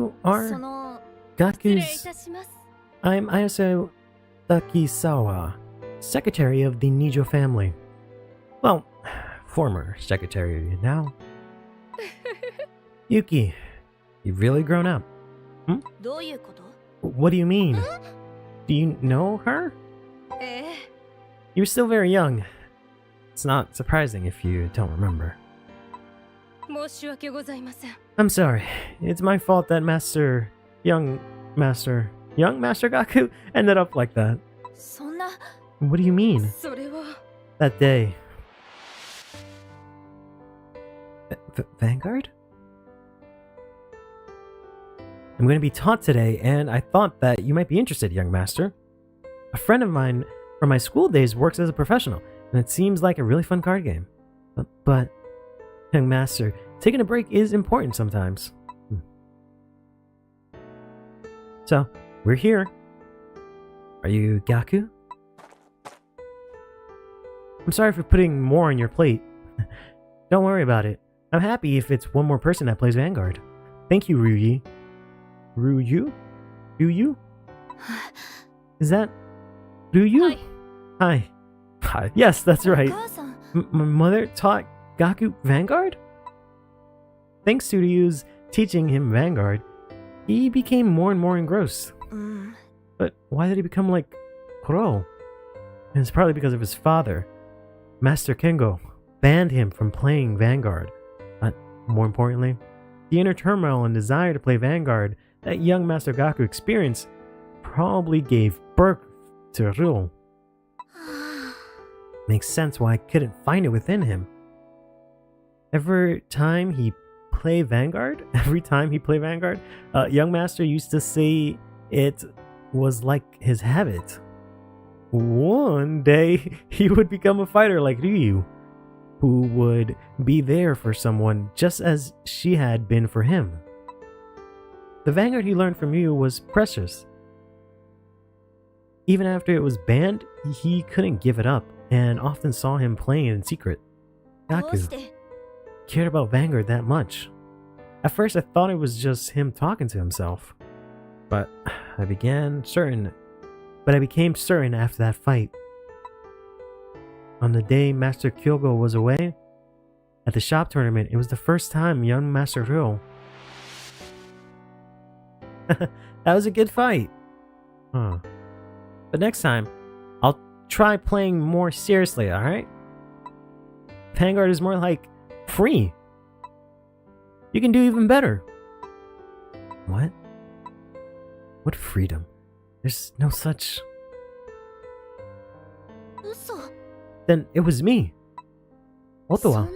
You are Gaku's... I'm Ayaso Takisawa, secretary of the Nijo family. Well, former secretary now. Yuki, you've really grown up. What do you mean? Do you know her? You're still very young. It's not surprising if you don't remember. I'm sorry. It's my fault that Young Master Gaku ended up like that. What do you mean? That day. Vanguard? I'm going to be taught today, and I thought that you might be interested, young master. A friend of mine from my school days works as a professional, and it seems like a really fun card game. But young master, taking a break is important sometimes. So, we're here. Are you Gaku? I'm sorry for putting more on your plate. Don't worry about it. I'm happy if it's one more person that plays Vanguard. Thank you, Ryuji. Ryu? Is that Ryu? Hi. Hi. Yes, that's right. My mother taught Gaku Vanguard? Thanks to Ryu's teaching him Vanguard, he became more and more engrossed. But why did he become like pro? And it's probably because of his father. Master Kengo banned him from playing Vanguard. But more importantly, the inner turmoil and desire to play Vanguard that young Master Gaku experienced probably gave birth to Ryo. Makes sense why I couldn't find it within him. Every time he played Vanguard, young Master used to say it was like his habit. One day, he would become a fighter like Ryu, who would be there for someone just as she had been for him. The Vanguard he learned from Ryu was precious. Even after it was banned, he couldn't give it up, and often saw him playing in secret. Gaku cared about Vanguard that much. At first I thought it was just him talking to himself. But I became certain after that fight. On the day Master Kyogo was away, at the shop tournament, it was the first time young Master Ryo... That was a good fight. But next time, I'll try playing more seriously, alright? Vanguard is more like free. You can do even better. What? What freedom? There's no such... Then it was me. Otowa.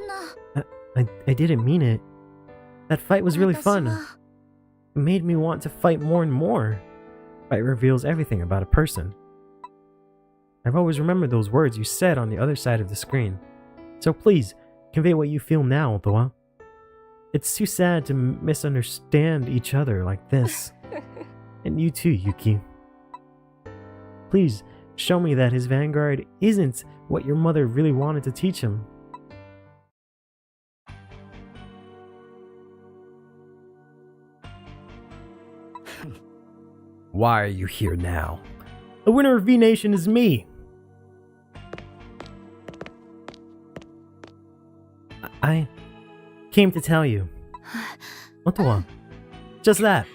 I didn't mean it. That fight was really fun. It made me want to fight more and more. Fight reveals everything about a person. I've always remembered those words you said on the other side of the screen. So please, convey what you feel now, Otowa. It's too sad to misunderstand each other like this. And you too, Yuki. Please, show me that his Vanguard isn't what your mother really wanted to teach him. Why are you here now? The winner of V-Nation is me! I came to tell you. Otowa. Just that.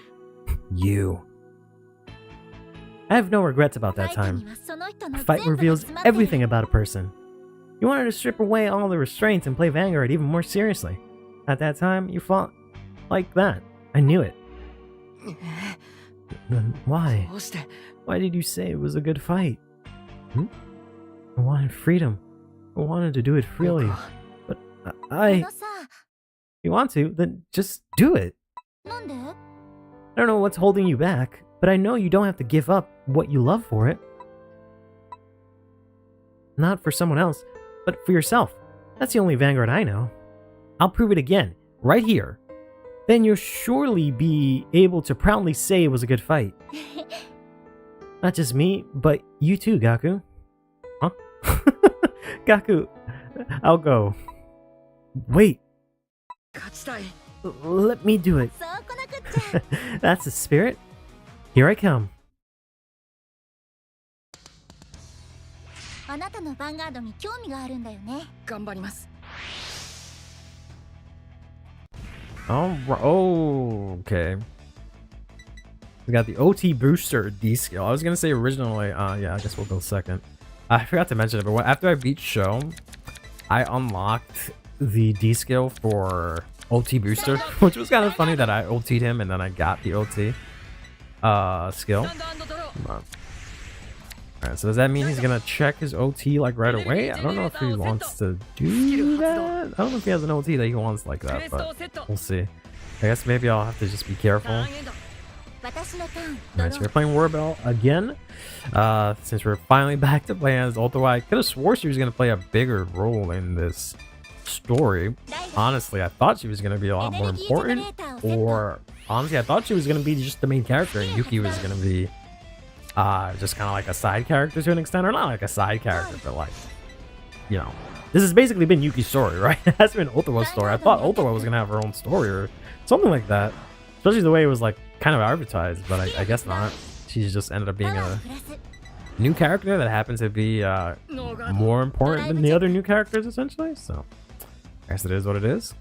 You. I have no regrets about that time. A fight reveals everything about a person. You wanted to strip away all the restraints and play Vanguard even more seriously. At that time, you fought like that. I knew it. Then why? Why did you say it was a good fight? I wanted freedom. I wanted to do it freely. But if you want to, then just do it. I don't know what's holding you back, but I know you don't have to give up what you love for it. Not for someone else, but for yourself. That's the only Vanguard I know. I'll prove it again, right here. Then you'll surely be able to proudly say it was a good fight. Not just me, but you too, Gaku. Huh? Gaku, I'll go. Wait. Let me do it. That's the spirit. Here I come. あなたのヴァンガードに興味があるんだよね。頑張ります。 Oh, okay. We got the OT booster D skill. I was gonna say originally, yeah, I guess we'll go second. I forgot to mention it, but after I beat Show, I unlocked the D skill for OT booster, which was kind of funny that I OT'd him and then I got the OT skill. Alright, so does that mean he's gonna check his OT like right away? I don't know if he wants to do that. I don't know if he has an OT that he wants like that, but we'll see. I guess maybe I'll have to just be careful. Alright, so we're playing Warbell again. Since we're finally back to playing as Ultra, I could have swore she was gonna play a bigger role in this story. Honestly, I thought she was gonna be a lot more important, or honestly, I thought she was gonna be just the main character and Yuki was gonna be just kind of like a side character to an extent, or not like a side character, but like, you know, this has basically been Yuki's story, right? It has been Ultra's story. I thought Ultra was gonna have her own story or something like that, especially the way it was like kind of advertised, but I guess not. She just ended up being a new character that happens to be more important than the other new characters, essentially. So I guess it is what it is.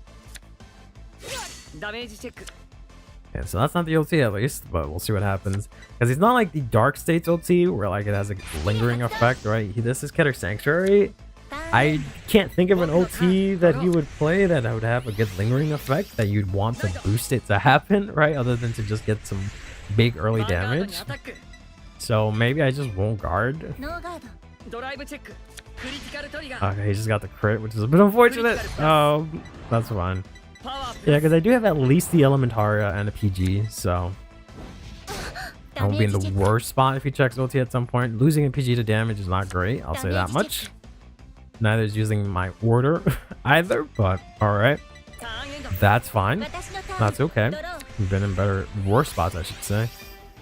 Yeah, so that's not the OT at least, but we'll see what happens. Because it's not like the Dark States OT where like it has a lingering effect, right? This is Keter Sanctuary. I can't think of an OT that he would play that would have a good lingering effect that you'd want to boost it to happen, right? Other than to just get some big early damage. So maybe I just won't guard. Okay, he just got the crit, which is a bit unfortunate. That's fine. Yeah, because I do have at least the Elementaria and a PG, so I won't be in the worst spot if he checks OT at some point. Losing a PG to damage is not great, I'll say that much. Neither is using my order either, but alright. That's fine. That's okay. We've been in worse spots, I should say.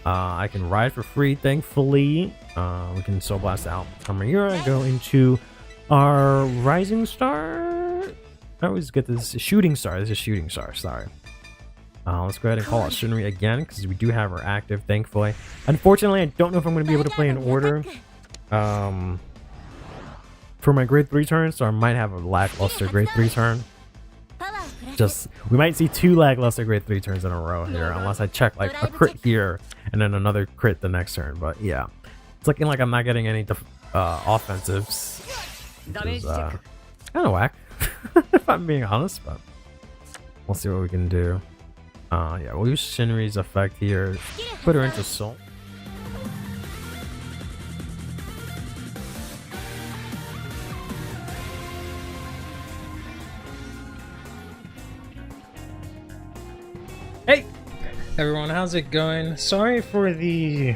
I can ride for free, thankfully. We can Soul Blast out from here and go into our Rising Star. I always get this Shooting Star. This is Shooting Star, sorry. Let's go ahead and call out Shinri again, because we do have her active, thankfully. Unfortunately, I don't know if I'm going to be able to play in order for my grade 3 turn, so I might have a lackluster grade 3 turn. We might see 2 lackluster grade 3 turns in a row here, unless I check like a crit here and then another crit the next turn. But yeah, it's looking like I'm not getting any offensives. Which is kind of whack, if I'm being honest, but we'll see what we can do. Yeah, we'll use Shinri's effect here, put her into Soul. Hey everyone, how's it going? Sorry for the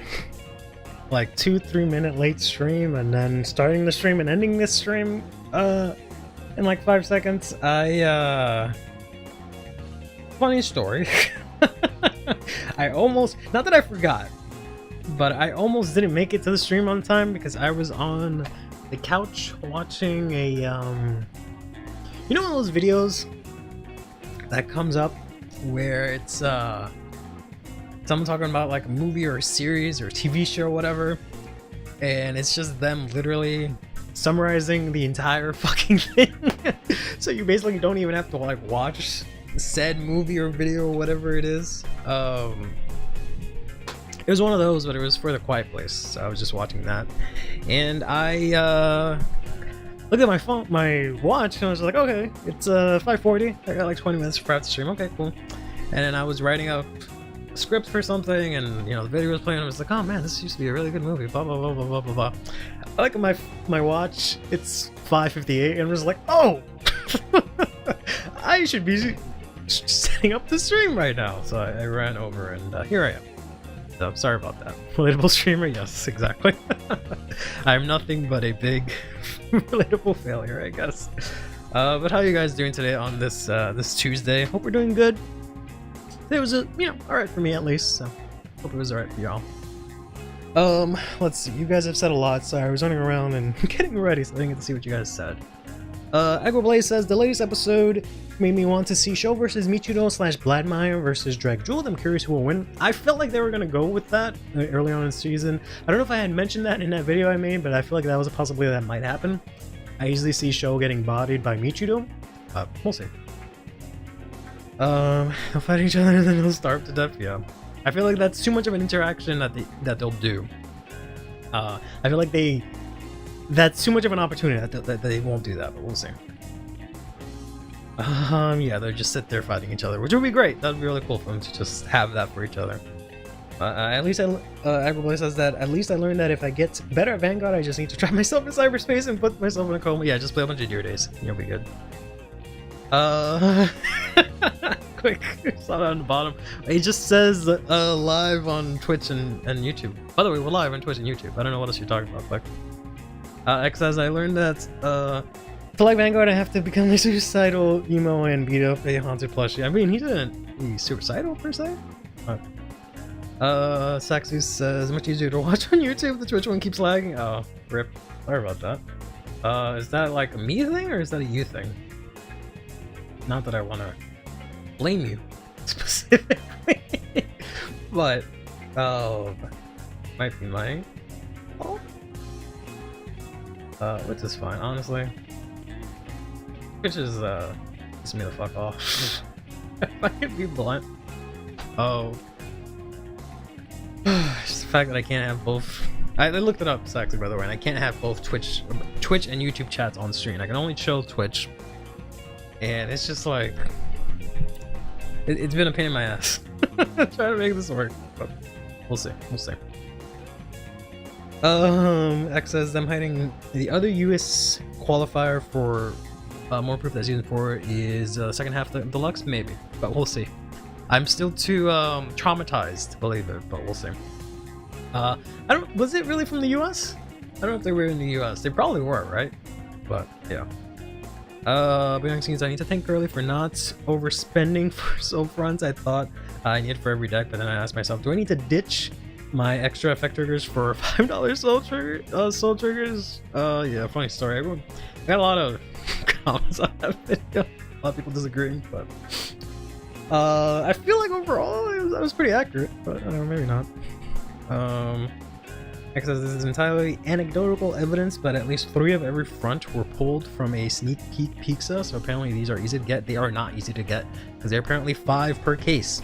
like 2-3 minute late stream and then starting the stream and ending this stream in like 5 seconds. Funny story. I almost, not that I forgot, but I almost didn't make it to the stream on time because I was on the couch watching a you know, one of those videos that comes up where it's someone talking about like a movie or a series or a TV show or whatever, and it's just them literally summarizing the entire fucking thing. So you basically don't even have to like watch said movie or video or whatever it is. It was one of those, but it was for The Quiet Place, so I was just watching that, and I looked at my phone, my watch, and I was like, okay, it's 5:40. I got like 20 minutes for the stream. Okay, cool. And then I was writing up a script for something, and you know, the video was playing. And I was like, oh man, this used to be a really good movie. Blah blah blah blah blah blah blah. I look at my watch. It's 5:58, and I was like, oh, I should be setting up the stream right now. So I ran over, and here I am. So sorry about that. Relatable streamer, yes, exactly. I'm nothing but a big relatable failure, I guess. But how are you guys doing today on this this Tuesday? Hope we're doing good. It was all right for me at least. So hope it was all right for y'all. Let's see. You guys have said a lot, so I was running around and getting ready, so I didn't get to see what you guys said. Agroblaze says the latest episode made me want to see Show versus Michido / Bladmeyer versus Drag Jewel. I'm curious who will win. I felt like they were gonna go with that early on in the season. I don't know if I had mentioned that in that video I made, but I feel like that was a possibility that might happen. I easily see Show getting bodied by Michido. We'll see. They'll fight each other and then they'll starve to death. Yeah, I feel like that's too much of an interaction that they'll do. I feel like that's too much of an opportunity that they won't do that, but we'll see. Yeah, they'll just sit there fighting each other, which would be great. That'd be really cool for them to just have that for each other. At least Agroblaze says that at least I learned that if I get better at Vanguard, I just need to trap myself in cyberspace and put myself in a coma. Yeah, just play a bunch of Deer Days. You'll be good. Quick, saw that on the bottom. It just says live on Twitch and YouTube. By the way, we're live on Twitch and YouTube. I don't know what else you're talking about, but X says I learned that to like Vanguard, I have to become a suicidal emo and beat up a haunted plushie. I mean, he didn't be suicidal per se. Saxus says much easier to watch on YouTube. The Twitch one keeps lagging. Oh, rip. Sorry about that. Is that like a me thing or is that a you thing? Not that I want to blame you specifically, but might be my fault. Which is fine, honestly. Which is piss me the fuck off. If I could be blunt. Oh, just the fact that I can't have both. I looked it up, Saxy, by the way, and I can't have both Twitch and YouTube chats on screen. I can only show Twitch. And it's just like it's been a pain in my ass trying to make this work, but we'll see. X says I'm hiding the other US qualifier for more proof that season 4 is second half the deluxe, maybe, but we'll see. I'm still too traumatized to believe it, but we'll see. Was it really from the US? I don't know if they were in the US. They probably were, right? But yeah. Behind the scenes, I need to thank Curly for not overspending for soul fronts. I thought I needed for every deck, but then I asked myself, do I need to ditch my extra effect triggers for $5 soul triggers? Yeah, funny story. Everyone got a lot of comments on that video. A lot of people disagreeing, but I feel like overall that was pretty accurate, but I don't know, maybe not. X says this is entirely anecdotal evidence, but at least 3 of every front were pulled from a sneak peek pizza, so apparently these are easy to get. They are not easy to get, because they're apparently 5 per case.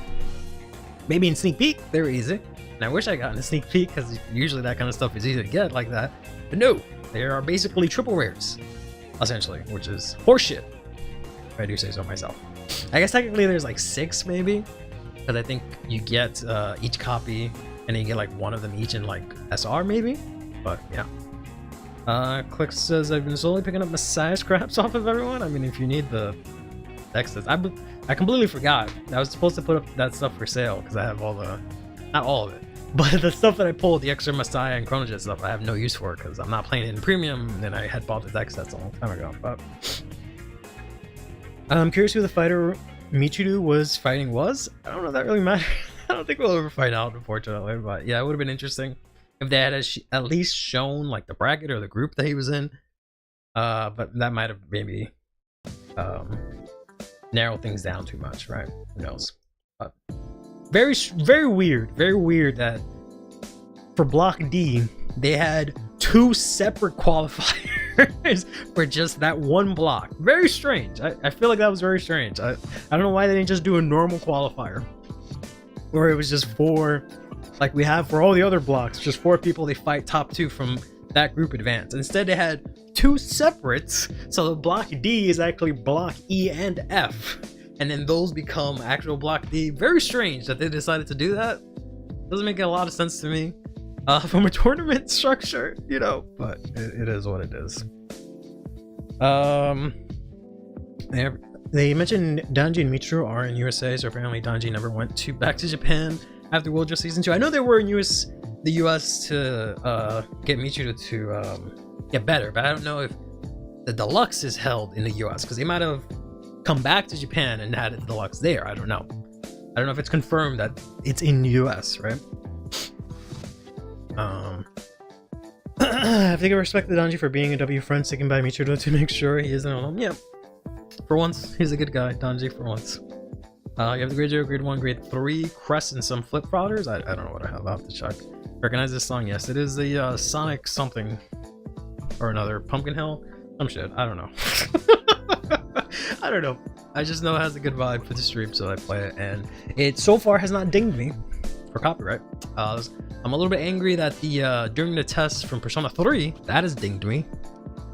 Maybe in sneak peek, they're easy. And I wish I got in a sneak peek, because usually that kind of stuff is easy to get like that. But no, they are basically triple rares, essentially, which is horseshit, if I do say so myself. I guess technically there's like 6 maybe, because I think you get each copy, and then you get like 1 of them each in like SR maybe, but yeah. Click says I've been slowly picking up Messiah scraps off of everyone. I mean, if you need the texts, I completely forgot. I was supposed to put up that stuff for sale because I have all the, not all of it, but the stuff that I pulled, the extra Messiah and Chronojet stuff, I have no use for because I'm not playing it in premium, and I had bought the deck sets a long time ago. But I'm curious who the fighter Michiru was fighting was. I don't know if that really matters. I don't think we'll ever find out, unfortunately, but yeah, it would have been interesting if they had at least shown like the bracket or the group that he was in. But that might have maybe narrowed things down too much, right? Who knows? But very weird that for Block D they had 2 separate qualifiers for just that one block. Very strange. I feel like that was very strange. I don't know why they didn't just do a normal qualifier, where it was just 4, like we have for all the other blocks, just 4 people they fight top 2 from that group advance. Instead they had 2 separates, so the block D is actually block E and F, and then those become actual block D. Very strange that they decided to do that. Doesn't make a lot of sense to me from a tournament structure, you know, but it is what it is. They mentioned Danji and Michiru are in USA, so apparently Danji never went back to Japan after World Just Season 2. I know they were in the US to get Michiru to get better, but I don't know if the deluxe is held in the US, because they might have come back to Japan and had a deluxe there. I don't know. I don't know if it's confirmed that it's in the US, right? I have to give respect to Danji for being a W friend sticking by Michiru to make sure he isn't alone. Yeah. For once, he's a good guy, Danji, for once. You have the grade 0, grade 1, grade 3, crest, and some flip frauders. I don't know what I have. I'll have to check. Recognize this song? Yes, it is the Sonic something or another. Pumpkin Hill? Some shit. I don't know. I don't know. I just know it has a good vibe for the stream, so I play it, and it so far has not dinged me for copyright. I'm a little bit angry that the during the test from Persona 3, that has dinged me.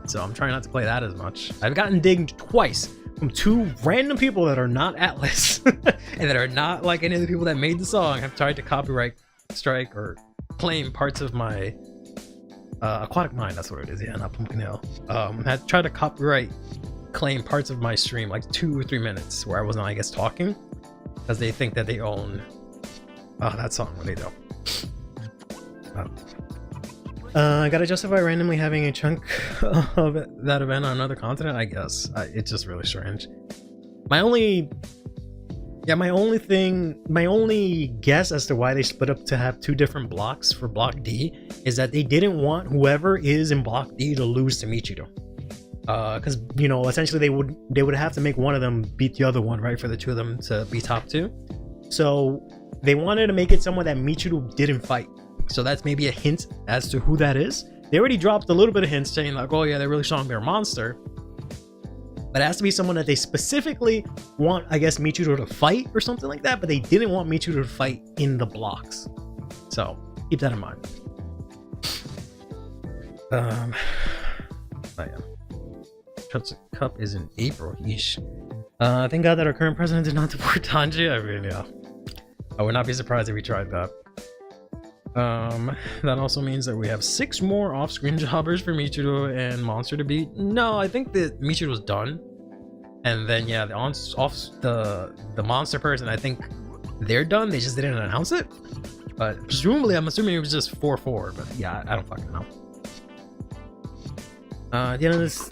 So I'm trying not to play that as much. I've gotten dinged twice from 2 random people that are not Atlas and that are not like any of the people that made the song. Have tried to copyright strike or claim parts of my Aquatic Mind, that's what it is, yeah, not Pumpkin Hill. Had tried to copyright claim parts of my stream, like 2 or 3 minutes where I wasn't, I guess, talking, because they think that they own that song when they don't. I gotta justify randomly having a chunk of that event on another continent, I guess. It's just really strange. My only guess as to why they split up to have 2 different blocks for Block D is that they didn't want whoever is in Block D to lose to Michiru. Because, you know, essentially they would have to make one of them beat the other one, right, for the 2 of them to be top 2. So they wanted to make it someone that Michiru didn't fight. So that's maybe a hint as to who that is. They already dropped a little bit of hints saying like, oh yeah, they're really strong, they're a monster. But it has to be someone that they specifically want, I guess, Michiru to fight or something like that, but they didn't want Michiru to fight in the blocks. So keep that in mind. I am. Cup is in April. Yeesh. Thank God that our current president did not deport Tanji. I mean, yeah. I would not be surprised if he tried that. That also means that we have 6 more off-screen jobbers for Michiru and Monster to beat. No, I think that Michiru was done. And then, yeah, the Monster person, I think they're done. They just didn't announce it. But presumably, I'm assuming it was just 4-4. But yeah, I don't fucking know. At the end of this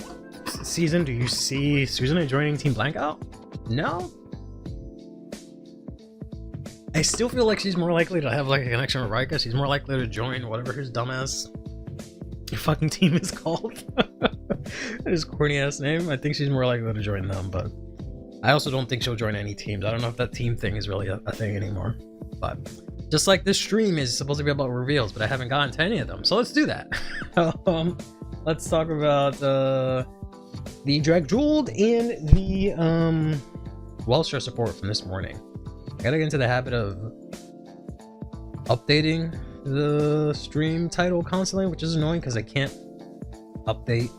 season, do you see Susan joining Team Blackout? No. I still feel like she's more likely to have like a connection with Rika. She's more likely to join whatever his dumbass fucking team is called. His corny ass name. I think she's more likely to join them, but I also don't think she'll join any teams. I don't know if that team thing is really a thing anymore. But just like this stream is supposed to be about reveals, but I haven't gotten to any of them. So let's do that. Let's talk about the Drag Jeweled and the Wellshare support from this morning. I gotta get into the habit of updating the stream title constantly, which is annoying because I can't update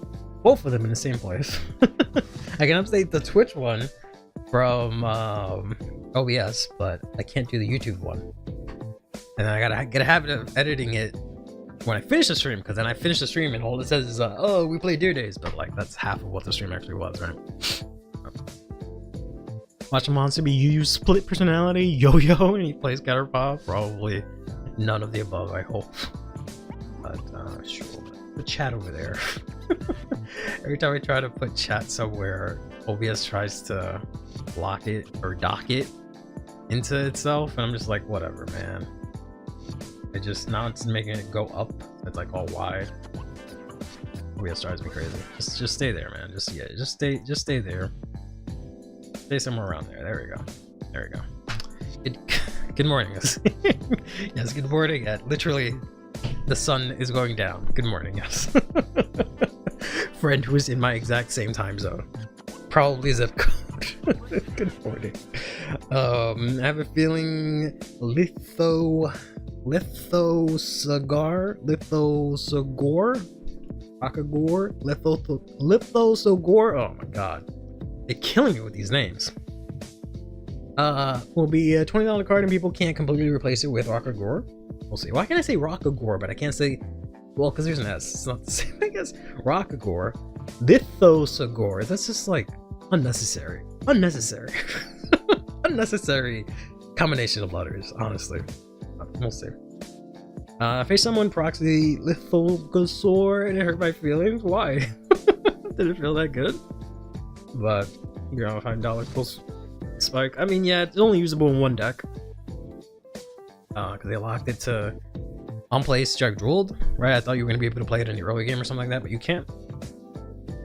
both of them in the same place. I can update the Twitch one from OBS, but I can't do the YouTube one. And then I gotta get a habit of editing it when I finish the stream, because then I finish the stream and all it says is, oh, we played Deer Days, but like that's half of what the stream actually was, right? Watch a monster be Yu split personality, Yo-Yo, and he plays Counterpop. Probably none of the above, I hope. But sure. The chat over there. Every time I try to put chat somewhere, OBS tries to block it or dock it into itself, and I'm just like, whatever, man. Now it's making it go up. It's like all wide. OBS drives me crazy. Just stay there, man. Just stay there. Stay somewhere around there. There we go. There we go. Good morning. Yes, good morning. Literally, the sun is going down. Good morning. Yes. Friend who is in my exact same time zone. Probably zip code. Good morning. I have a feeling Lithosagor. Oh my god. They're killing me with these names. Will be a $20 card and people can't completely replace it with Rockagore. We'll see. Why can't I say Rockagore, but I can't say... Well, because there's an S. It's not the same, I guess. Rockagore. Lithosagor. That's just like unnecessary. Unnecessary. Unnecessary combination of letters, honestly. We'll see. Face someone proxy Lithogosaur and it hurt my feelings. Why? Did it feel that good? But you're on $5 plus spike. I mean, yeah, it's only usable in one deck. Because they locked it to unplaced Jack Drooled, right? I thought you were gonna be able to play it in the early game or something like that, but you can't.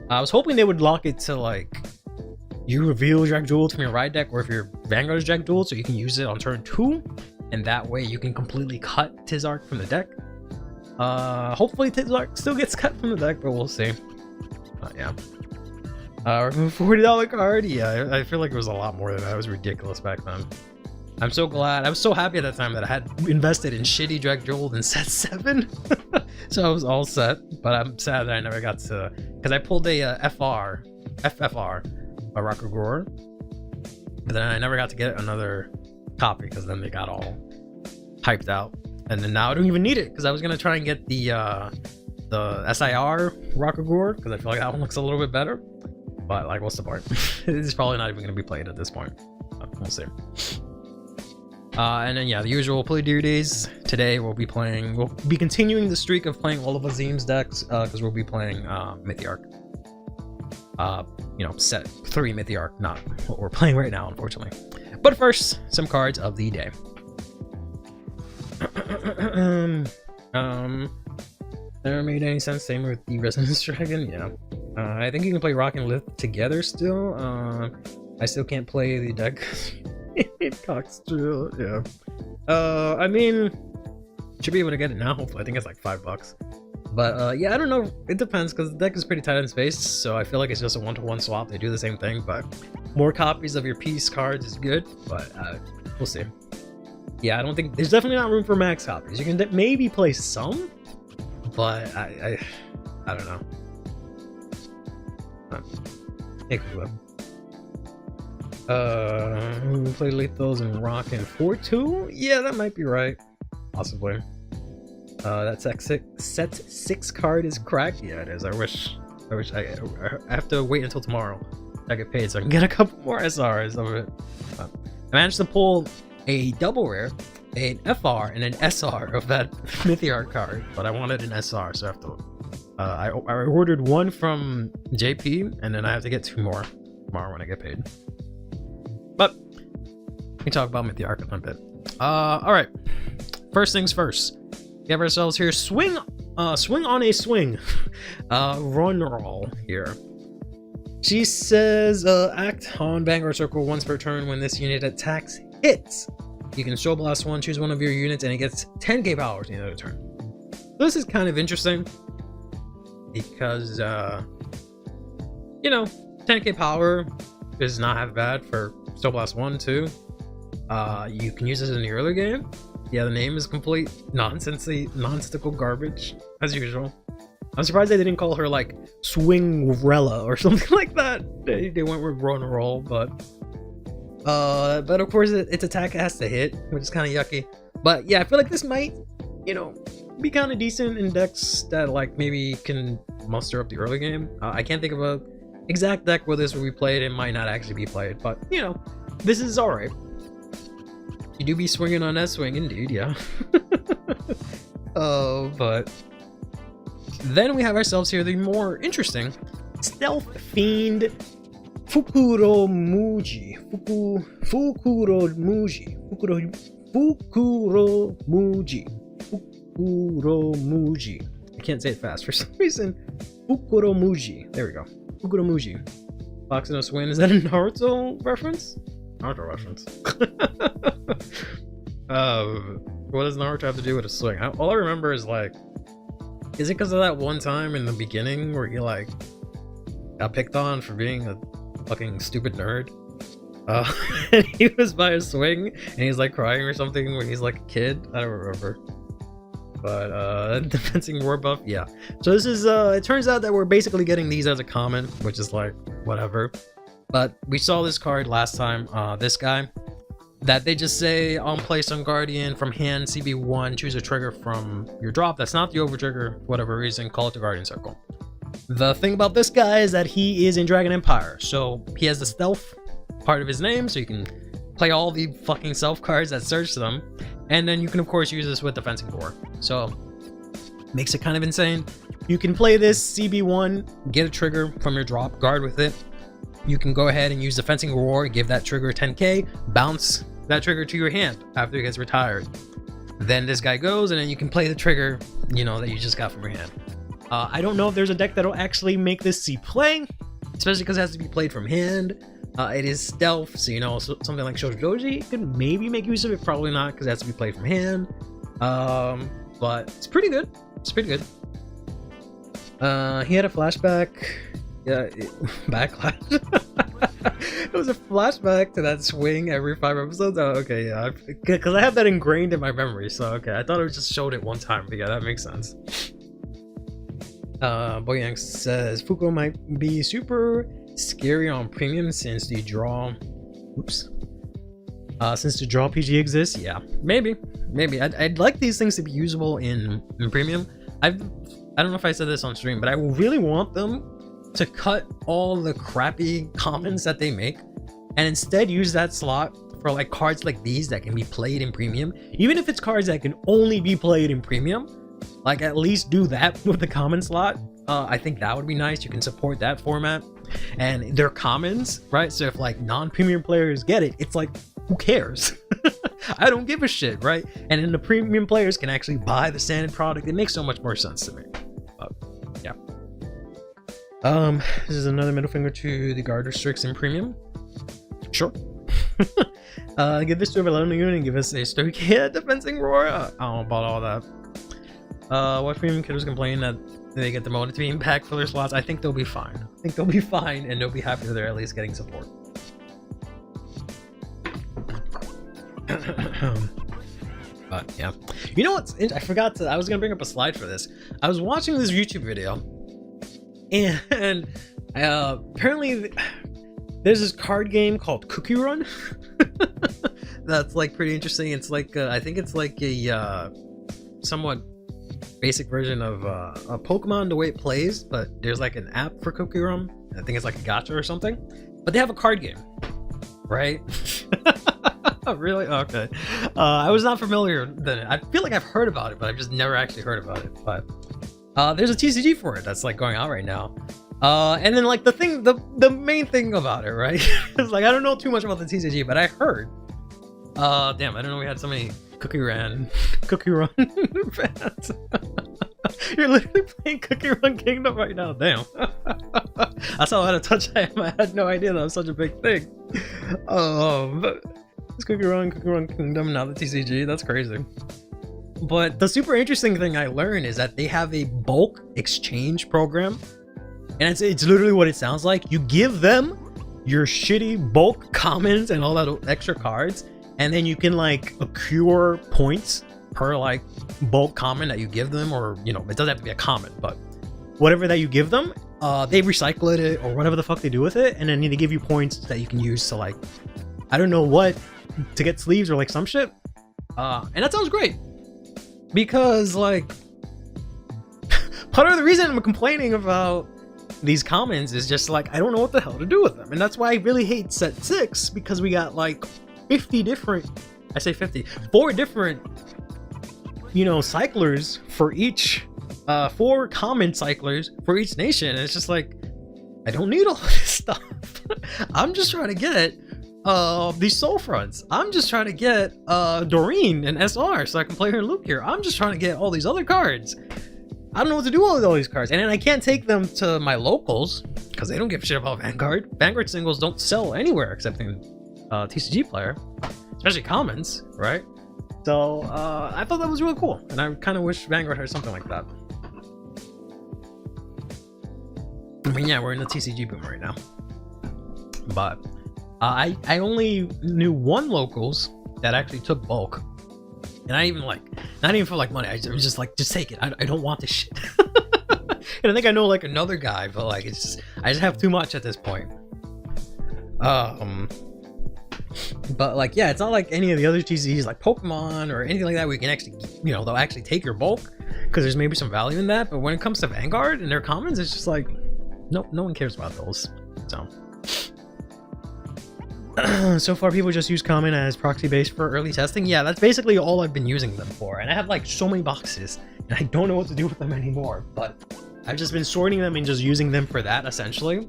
I was hoping they would lock it to like you reveal Jack Drooled from your ride deck, or if your Vanguard is Jack Drooled, so you can use it on turn 2, and that way you can completely cut Mythiarq from the deck. Hopefully Mythiarq still gets cut from the deck, but we'll see. Yeah. $40 card. Yeah, I feel like it was a lot more than that. It was ridiculous back then. I'm so glad. I was so happy at that time that I had invested in shitty Jack Drooled in set 7. So I was all set, but I'm sad that I never got to, because I pulled a FFR, a Rocker Grower, but then I never got to get another copy because then they got all hyped out, and then now I don't even need it because I was gonna try and get the SIR Rocker Grower because I feel like that one looks a little bit better, but like, what's the point? It's probably not even gonna be played at this point. We'll see. And then yeah, the usual play duties. Today we'll be continuing the streak of playing all of Azim's decks because we'll be playing Mythiarq. You know, set 3 Mythiarq, not what we're playing right now, unfortunately. But first, some cards of the day. Never made any sense. Same with the Resonance Dragon. Yeah, I think you can play Rock and Lith together still. I still can't play the deck. Cockstrill, yeah. I mean, should be able to get it now. Hopefully, I think it's like $5. But yeah, I don't know. It depends because the deck is pretty tight in space, so I feel like it's just a 1-to-1 swap. They do the same thing, but more copies of your piece cards is good. But we'll see. Yeah, I don't think there's definitely not room for max copies. You can maybe play some, but I don't know. Take a look. We play Lethals and Rock and 4-2? Yeah, that might be right. Possibly. That set 6 card is cracked. Yeah, it is. I wish I have to wait until tomorrow I get paid so I can get a couple more SRs of it. I managed to pull a double rare, an FR, and an SR of that Mythiarq card, but I wanted an SR, so I have to. I ordered 1 from JP, and then I have to get 2 more tomorrow when I get paid. But we can talk about Mythiarq a little bit. All right. First things first. We have ourselves here swing on a swing. Run roll here. She says act on Vanguard Circle once per turn. When this unit attacks hits, you can Soul Blast 1, choose one of your units, and it gets 10k power at the end of the turn. This is kind of interesting because you know, 10k power is not half bad for Soul Blast 1 too. You can use this in the early game. Yeah, the name is complete nonsensical garbage as usual. I'm surprised they didn't call her like Swingrella or something like that. They went with Run Roll, but of course its attack has to hit, which is kind of yucky. But yeah, I feel like this might, you know, be kind of decent in decks that like maybe can muster up the early game. I can't think of a exact deck where this will be played. It might not actually be played, but you know, this is all right. You do be swinging on that swing, indeed, yeah. Oh, but then we have ourselves here the more interesting Stealth Fiend Fukuromuji. Fukuromuji. I can't say it fast for some reason. Fukuromuji. There we go. Fukuromuji. Fox and a Swin. Is that a Naruto reference? Naruto reference. What does Naruto have to do with a swing? All I remember is like, is it because of that one time in the beginning where he like got picked on for being a fucking stupid nerd? And he was by a swing and he's like crying or something when he's like a kid. I don't remember. But defending war buff, yeah. So this is it turns out that we're basically getting these as a common, which is like whatever. But we saw this card last time, this guy, that they just say on play Sun Guardian from hand CB1, choose a trigger from your drop that's not the over trigger for whatever reason, call it the Guardian Circle. The thing about this guy is that he is in Dragon Empire, so he has the stealth part of his name, so you can play all the fucking self cards that search them, and then you can of course use this with Defensing Roar. So makes it kind of insane. You can play this CB1, get a trigger from your drop, guard with it. You can go ahead and use Defensing Roar, give that trigger 10k, bounce that trigger to your hand after it gets retired. then this guy goes, and then you can play the trigger, you know, that you just got from your hand. I don't know if there's a deck that'll actually make this see play, especially because it has to be played from hand. It is stealth, so you know, something like Shojoji could maybe make use of it. Probably not, because it has to be played from hand. But it's pretty good. It's pretty good. He had a flashback. Yeah, backlash. It was a flashback to that swing every 5 episodes. Oh, okay, yeah, because I have that ingrained in my memory. So okay, I thought it just showed it one time, but yeah, that makes sense. Boyang says Fuko might be super scary on premium since the draw. Oops. Since the draw PG exists, yeah, maybe. I'd like these things to be usable in premium. I don't know if I said this on stream, but I really want them to cut all the crappy commons that they make and instead use that slot for like cards like these that can be played in premium. Even if it's cards that can only be played in premium, like at least do that with the common slot. I think that would be nice. You can support that format, and they're commons, right? So if like non-premium players get it, it's like, who cares? I don't give a shit, right? And then the premium players can actually buy the standard product. It makes so much more sense to me. But yeah. This is another middle finger to the guard restricts in premium. Sure. Give this to a Valona unit and give us a Stoic defensing roar. I don't know about all that. What premium kiddos complain that they get demoted to be impact filler slots? I think they'll be fine. I think they'll be fine, and they'll be happy that they're at least getting support. But yeah, you know what? I forgot to. I was gonna bring up a slide for this. I was watching this YouTube video, and apparently there's this card game called Cookie Run. That's like pretty interesting. It's like I think it's like a somewhat basic version of a Pokemon the way it plays, but there's like an app for Cookie Run. I think it's like a gacha or something, but they have a card game, right? Really? Okay. I was not familiar then. I feel like I've heard about it, but I've just never actually heard about it. But there's a TCG for it that's like going out right now. And then like the main thing about it, right? It's like I don't know too much about the TCG, but I heard. Damn, I don't know we had so many Cookie Run fans. You're literally playing Cookie Run Kingdom right now. Damn. That's how out of touch I am. I had no idea that was such a big thing. But it's Cookie Run Kingdom, now the TCG. That's crazy. But the super interesting thing I learned is that they have a bulk exchange program, and it's literally what it sounds like. You give them your shitty bulk commons and all that extra cards, and then you can like accrue points per like bulk common that you give them, or you know, it doesn't have to be a common, but whatever that you give them, they recycle it or whatever the fuck they do with it, and then they give you points that you can use to like, I don't know what, to get sleeves or like some shit. And that sounds great, because like part of the reason I'm complaining about these commons is just like I don't know what the hell to do with them, and that's why I really hate set 6, because we got like 50 different, I say 50, 4 different, you know, cyclers for each 4 common cyclers for each nation, and it's just like I don't need all this stuff. I'm just trying to get these soul fronts. I'm just trying to get Doreen and SR so I can play her in Luke here. I'm just trying to get all these other cards. I don't know what to do with all these cards, and then I can't take them to my locals because they don't give a shit about Vanguard. Vanguard singles don't sell anywhere except in TCG player, especially commons, right? So I thought that was really cool, and I kind of wish Vanguard had something like that. I mean, yeah, we're in the TCG boom right now, but I only knew 1 locals that actually took bulk, and I even like, not even for like money. I was just like, just take it. I don't want this shit. And I think I know like another guy, but like it's just, I just have too much at this point. But like, yeah, it's not like any of the other TCGs like Pokemon or anything like that where you can actually, you know, they'll actually take your bulk because there's maybe some value in that. But when it comes to Vanguard and their commons, it's just like, nope, no one cares about those. So so far people just use common as proxy base for early testing. Yeah, that's basically all I've been using them for, and I have like so many boxes and I don't know what to do with them anymore, but I've just been sorting them and just using them for that. Essentially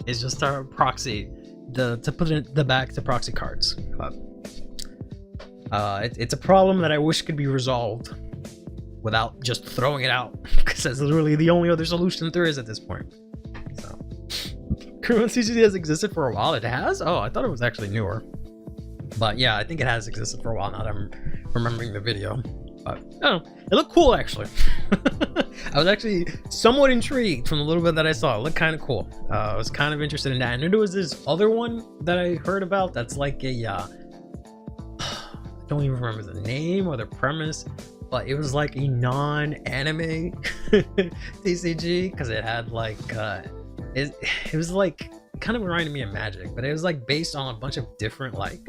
is just our proxy, to put in the back to proxy cards. But It's a problem that I wish could be resolved without just throwing it out, because that's literally the only other solution there is at this point. So, Current CGD has existed for a while. It has? Oh, I thought it was actually newer. But yeah, I think it has existed for a while now that I'm remembering the video. But I don't know, it looked cool actually. I was actually somewhat intrigued from the little bit that I saw. It looked kind of cool. I was kind of interested in that. And there was this other one that I heard about that's like a I don't even remember the name or the premise, but it was like a non-anime TCG, because it had like it was like kind of reminded me of Magic, but it was like based on a bunch of different like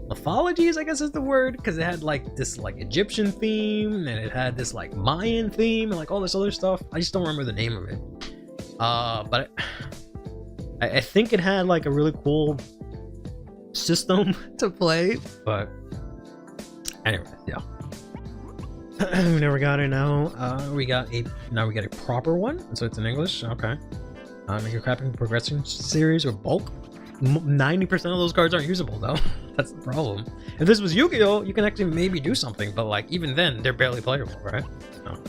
mythologies, I guess is the word, because it had like this like Egyptian theme, and it had this like Mayan theme, and like all this other stuff. I just don't remember the name of it. But I think it had like a really cool system to play. But anyway, yeah. We never got it now. We got a proper one, so it's in English. Okay. Make a crafting progression series or bulk. 90% of those cards aren't usable though. That's the problem. If this was Yu-Gi-Oh, you can actually maybe do something, but like even then they're barely playable, right? No.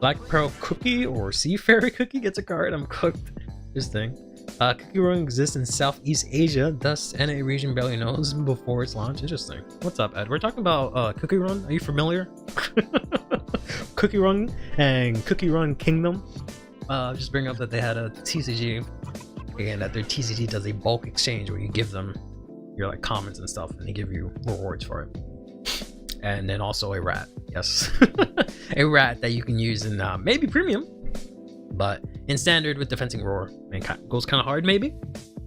Black Pearl Cookie or Sea Fairy Cookie gets a card. I'm cooked. This thing. Cookie Run exists in Southeast Asia, thus NA region barely knows before its launch. Interesting. What's up, Ed? We're talking about Cookie Run. Are you familiar? Cookie Run and Cookie Run Kingdom. Just bring up that they had a TCG, and that their TCG does a bulk exchange where you give them your like comments and stuff, and they give you rewards for it. And then also a rat. Yes. A rat that you can use in maybe premium, but in standard with defending roar. And goes kind of hard maybe,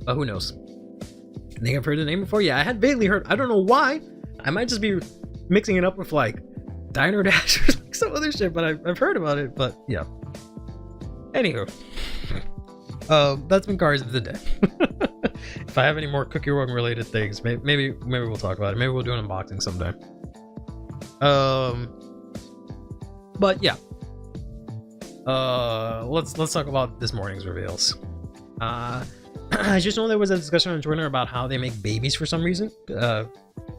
but who knows. I think I've heard the name before. Yeah, I had vaguely heard. I don't know why. I might just be mixing it up with like Dino Dash or like some other shit, but I've heard about it. But yeah. Anywho, that's been cards of the day. If I have any more Cookie Run related things, maybe we'll talk about it. Maybe we'll do an unboxing someday. But yeah. Let's talk about this morning's reveals. I just know there was a discussion on Twitter about how they make babies for some reason.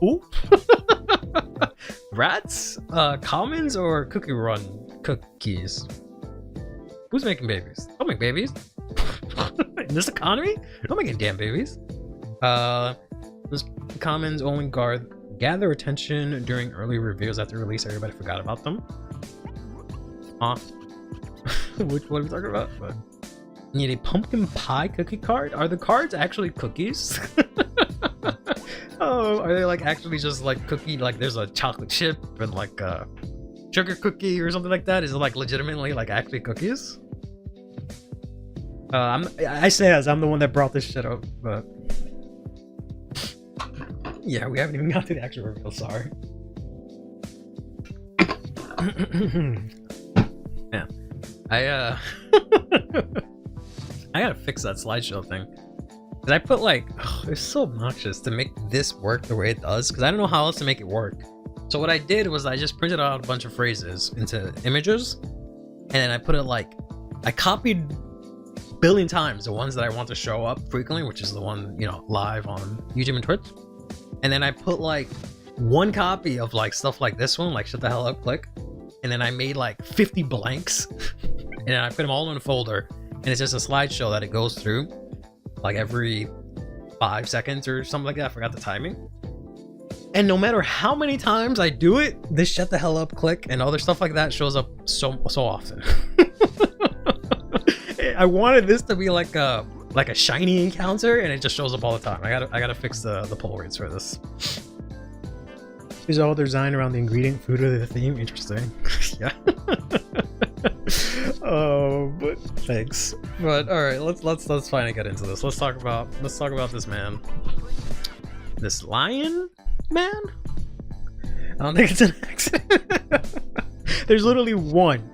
Who? Rats? Commons or Cookie Run cookies? Who's making babies? Don't make babies. In this economy? Don't make any damn babies. This commons only gather attention during early reveals. After release, everybody forgot about them. What are we talking about? What? Need a pumpkin pie cookie card? Are the cards actually cookies? Oh, are they like actually just like cookie? Like there's a chocolate chip and like a sugar cookie or something like that? Is it like legitimately like actually cookies? I say as I'm the one that brought this shit up, but yeah, we haven't even got to the actual reveal. Sorry. Yeah, I gotta fix that slideshow thing. Cause I put like, it's so obnoxious to make this work the way it does. Cause I don't know how else to make it work. So what I did was I just printed out a bunch of phrases into images, and then I put it like, I copied a billion times the ones that I want to show up frequently, which is the one, you know, live on YouTube and Twitch. And then I put like one copy of like stuff like this one, like shut the hell up, click. And then I made like 50 blanks and then I put them all in a folder, and it's just a slideshow that it goes through like every 5 seconds or something like that. I forgot the timing. And no matter how many times I do it, this shut the hell up, click, and other stuff like that shows up so often. I wanted this to be like a shiny encounter, and it just shows up all the time. I gotta fix the pull rates for this. These are all designed around the ingredient food of the theme. Interesting. Yeah. Oh, but thanks. But all right, let's finally get into this. Let's talk about this man. This lion man. I don't think it's an accident. There's literally one.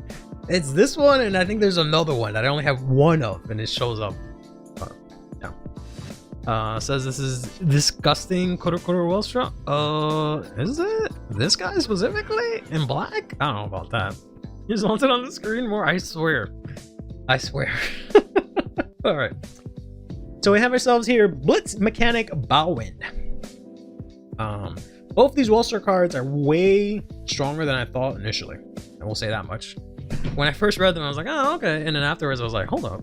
It's this one, and I think there's another one that I only have one of, and it shows up. Says this is disgusting. Wellstra. Is it this guy specifically in black? I don't know about that. You just want it on the screen more? I swear. All right. So we have ourselves here Blitz Mechanic Bowen. Both these Wellstar cards are way stronger than I thought initially. I will say that much. When I first read them, I was like, oh, okay. And then afterwards, I was like, hold up.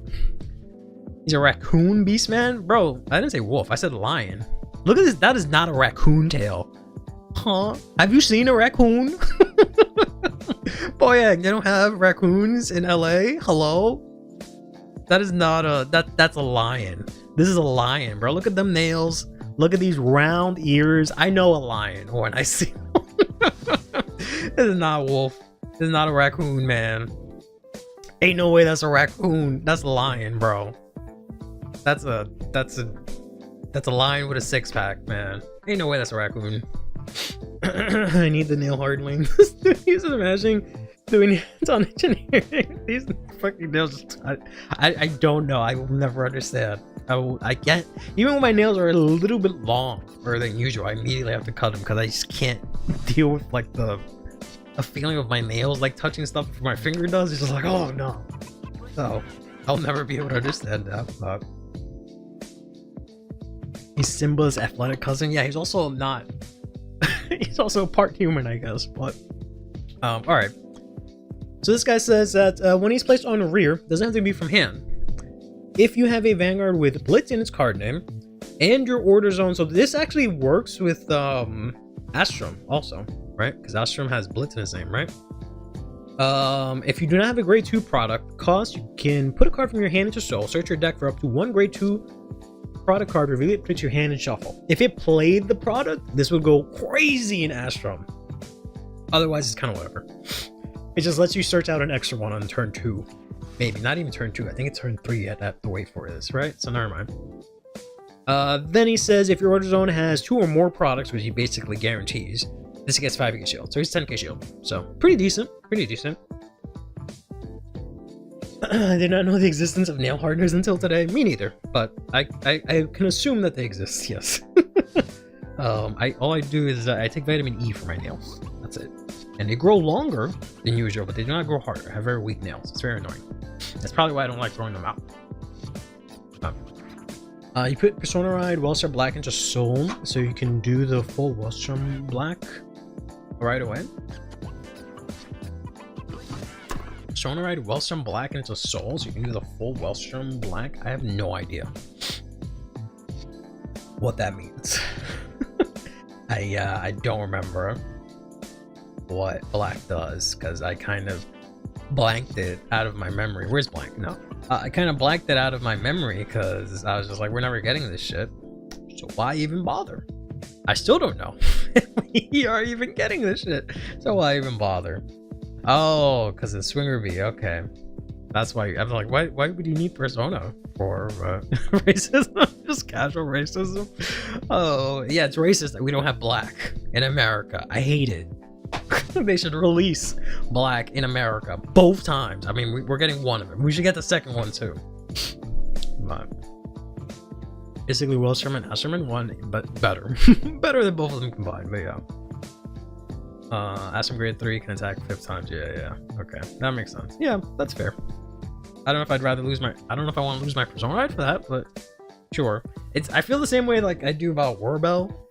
He's a raccoon beastman? Bro, I didn't say wolf. I said lion. Look at this. That is not a raccoon tail. Huh? Have you seen a raccoon? Boy, yeah, they don't have raccoons in LA. Hello? That is not a... That's a lion. This is a lion, bro. Look at them nails. Look at these round ears. I know a lion when I see them. This is not a wolf. This is not a raccoon, man. Ain't no way that's a raccoon. That's a lion, bro. That's a lion with a six-pack, man. Ain't no way that's a raccoon. I need the nail hardening. He's imagining doing hands-on engineering. These fucking nails. I don't know. I will never understand. I can't. Even when my nails are a little bit longer than usual, I immediately have to cut them because I just can't deal with like the feeling of my nails like touching stuff my finger does. It's just like, oh no. So I'll never be able to understand that. But he's Simba's athletic cousin. Yeah, he's also not. He's also part human, I guess. But all right. So this guy says that when he's placed on rear, doesn't have to be from hand. If you have a Vanguard with Blitz in its card name and your order zone, so this actually works with Astrum also, right? Because Astrum has Blitz in his name, right? If you do not have a grade 2 product cost, you can put a card from your hand into soul, search your deck for up to one grade 2 product card, reveal it, put your hand and shuffle. If it played the product, this would go crazy in Astrum. Otherwise, it's kind of whatever. It just lets you search out an extra one on turn 2. Maybe, not even turn 2. I think it's turn 3 I'd have to wait for this, right? So never mind. Then he says if your order zone has 2 or more products, which he basically guarantees, this gets 5k shield. So he's 10k shield. So pretty decent. Pretty decent. I did not know the existence of nail hardeners until today. Me neither. But I can assume that they exist, yes. All I do is I take vitamin E for my nails. That's it. And they grow longer than usual, but they do not grow harder. I have very weak nails. It's very annoying. That's probably why I don't like throwing them out. You put Persona Ride Wellstar Black into Soul, so you can do the full Wellstrom Black right away. Persona Ride Wellstrom Black into Soul, so you can do the full Wellstrom Black. I have no idea what that means. I don't remember what Black does because I kind of blanked it out of my memory. Where's Blank? No. I kind of blanked it out of my memory because I was just like, we're never getting this shit. So why even bother? I still don't know if we are even getting this shit. So why even bother? Oh, because it's Swinger V. Okay. That's why I was like, why would you need Persona for racism? Just casual racism. Oh, yeah, it's racist that we don't have Black in America. I hate it. They should release Black in America both times. I mean, we're getting one of them. We should get the second one too. But basically, Wellstrom and Asherman one, but better. Better than both of them combined. But yeah. Asherman grade 3 can attack 5 times. Yeah. Okay, that makes sense. Yeah, that's fair. I don't know if I'd rather lose my. I don't know if I want to lose my Persona Ride for that, but sure. I feel the same way like I do about Warbell.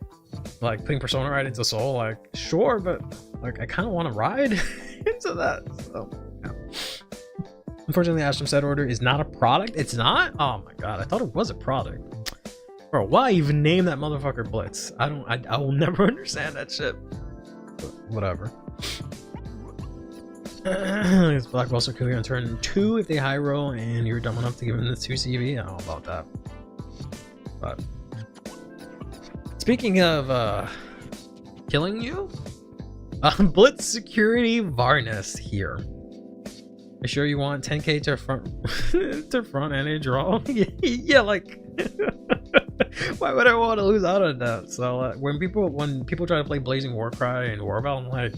Like putting Persona Ride into Soul, like sure, but like I kind of want to ride into that. So yeah. Unfortunately, Astrum set order is not a product. It's not. Oh my god, I thought it was a product. Bro, why even name that motherfucker Blitz? I will never understand that shit. But whatever. It's Black will also kill you on turn 2 if they high roll and you're dumb enough to give them the 2 CV. I don't know about that. But speaking of killing you, Blitz Security Varnest here. You sure you want 10k to front and a draw? Yeah, like why would I want to lose out on that? So when people try to play Blazing Warcry and Warbell, I'm like,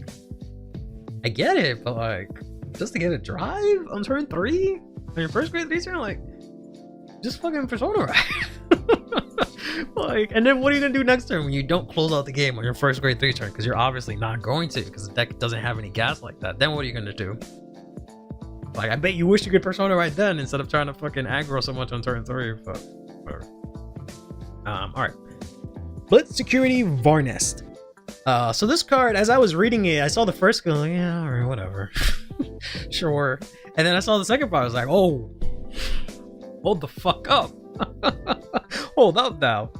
I get it, but like just to get a drive on turn 3 on your first grade 3 turn, like just fucking Persona Ride. Like, and then what are you gonna do next turn when you don't close out the game on your first grade 3 turn? Because you're obviously not going to, because the deck doesn't have any gas like that. Then what are you gonna do? Like, I bet you wish you could Persona Ride then instead of trying to fucking aggro so much on turn 3. But whatever. All right. Blitz Security Varnest. So this card, as I was reading it, I saw the first skill, like, yeah, alright, whatever. Sure. And then I saw the second part, I was like, oh, hold the fuck up. Hold up now.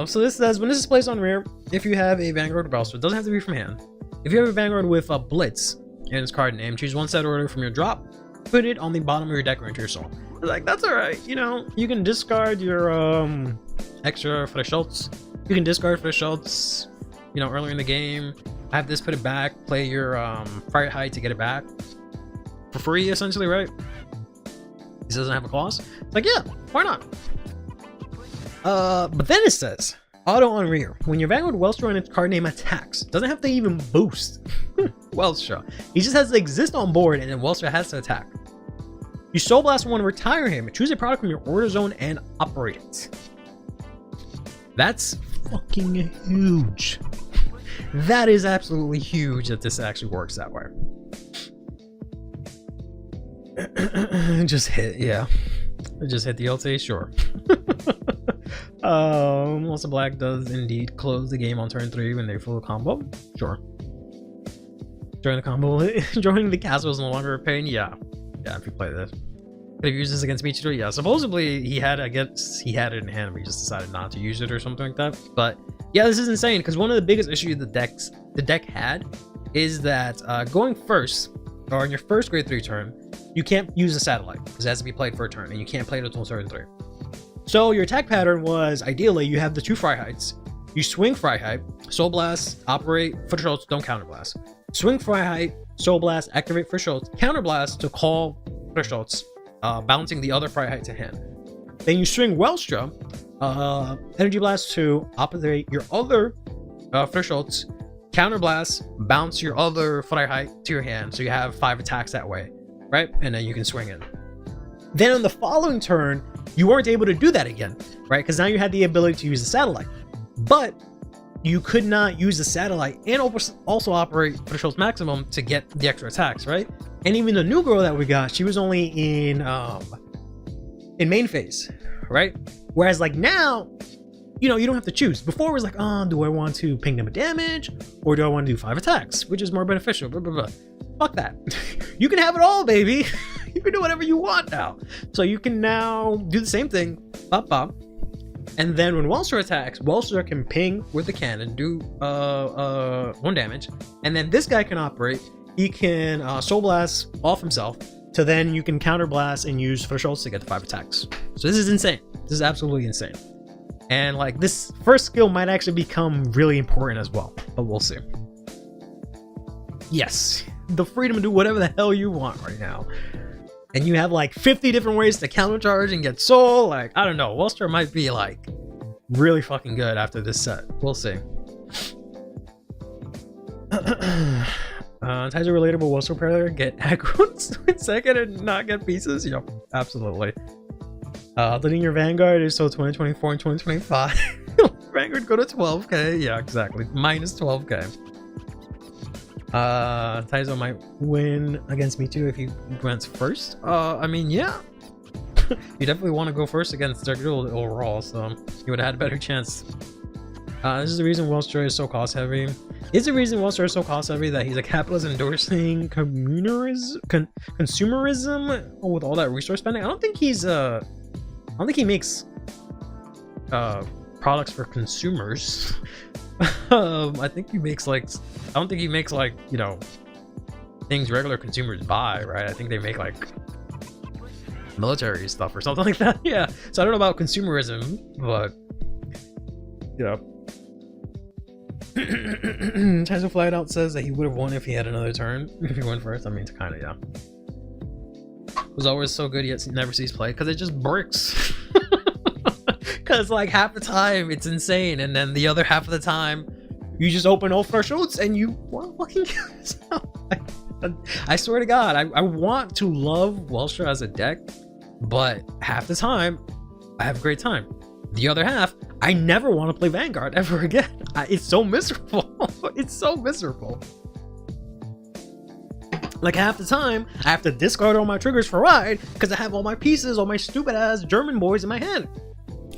So this says, when this is placed on rear, if you have a Vanguard Bowser, it doesn't have to be from hand. If you have a Vanguard with a Blitz in its card name, choose one set order from your drop, put it on the bottom of your deck or into your soul. I was like, that's alright, you know, you can discard your extra for the Schultz. You can discard for the Schultz, you know, earlier in the game. Have this, put it back, play your Fright Height to get it back. For free, essentially, right? This doesn't have a cost. It's like, yeah, why not? But then it says, auto on rear. When your Vanguard Welstra and its card name attacks, doesn't have to even boost Welstra. He just has to exist on board and then Welstra has to attack. You Soul Blast one, retire him, choose a product from your order zone and operate it. That's fucking huge. That is absolutely huge that this actually works that way. Just hit, yeah. Just hit the LT, sure. Also black does indeed close the game on turn 3 when they full combo. Sure. During the combo, joining the castle is no longer a pain. Yeah, if you play this. Could have used this against me too. Yeah, supposedly he had, I guess he had it in hand, but he just decided not to use it or something like that. But yeah, this is insane because one of the biggest issues the deck had is that going first or in your first grade 3 turn, you can't use a satellite because it has to be played for a turn, and you can't play it until turn 3. So your attack pattern was ideally you have the 2 Fright Heights, you swing Fright Height, Soul Blast, operate for Schultz, don't counter blast. Swing Fright Height, Soul Blast, activate for Schultz, counter blast to call for Schultz, bouncing the other Fright Height to hand. Then you swing Welstra, Energy Blast to operate your other for Schultz, counter blast, bounce your other Fright Height to your hand, so you have 5 attacks that way, right? And then you can swing it. Then on the following turn, you weren't able to do that again, right? Because now you had the ability to use the satellite, but you could not use the satellite and also operate for Schultz maximum to get the extra attacks, right? And even the new girl that we got, she was only in main phase, right? Whereas like now, you know, you don't have to choose. Before it was like, oh, do I want to ping them a damage or do I want to do 5 attacks, which is more beneficial? Blah, blah, blah. Fuck that. You can have it all, baby. You can do whatever you want now. So you can now do the same thing, bop bop, and then when Welstra attacks, Welstra can ping with the cannon, do 1 damage, and then this guy can operate. He can Soul Blast off himself, to then you can counter blast and use for Schultz to get the 5 attacks. So this is insane. This is absolutely insane. And like this first skill might actually become really important as well, but we'll see. Yes, the freedom to do whatever the hell you want right now. And you have like 50 different ways to countercharge and get soul. Like, I don't know. Welstra might be like really fucking good after this set. We'll see. Ties are relatable. Welstra player get aggro in second and not get pieces. Yep, absolutely. Letting your Vanguard is so 2024 and 2025. Vanguard go to 12k. Yeah, exactly. Minus 12k. Taizo might win against me too if he went first. I mean, yeah. You definitely want to go first against Darkgirl overall, so you would have had a better chance. This is the reason Welstra is so cost heavy. Is the reason Welstra is so cost heavy that he's a capitalist endorsing consumerism with all that resource spending? I don't think he's I don't think he makes products for consumers. I think he makes like, I don't think he makes like, you know, things regular consumers buy, right? I think they make like military stuff or something like that. Yeah. So I don't know about consumerism, but you know. Taizo flat out says that he would have won if he had another turn. If he went first, I mean, kind of, yeah. It was always so good, yet never sees play because it just bricks. Because like half the time it's insane, and then the other half of the time you just open all fresh shoots and you want to fucking kill yourself. I swear to God, I want to love Welstra as a deck, but half the time I have a great time. The other half, I never want to play Vanguard ever again. It's so miserable. It's so miserable. Like half the time, I have to discard all my triggers for ride because I have all my pieces, all my stupid ass German boys in my hand.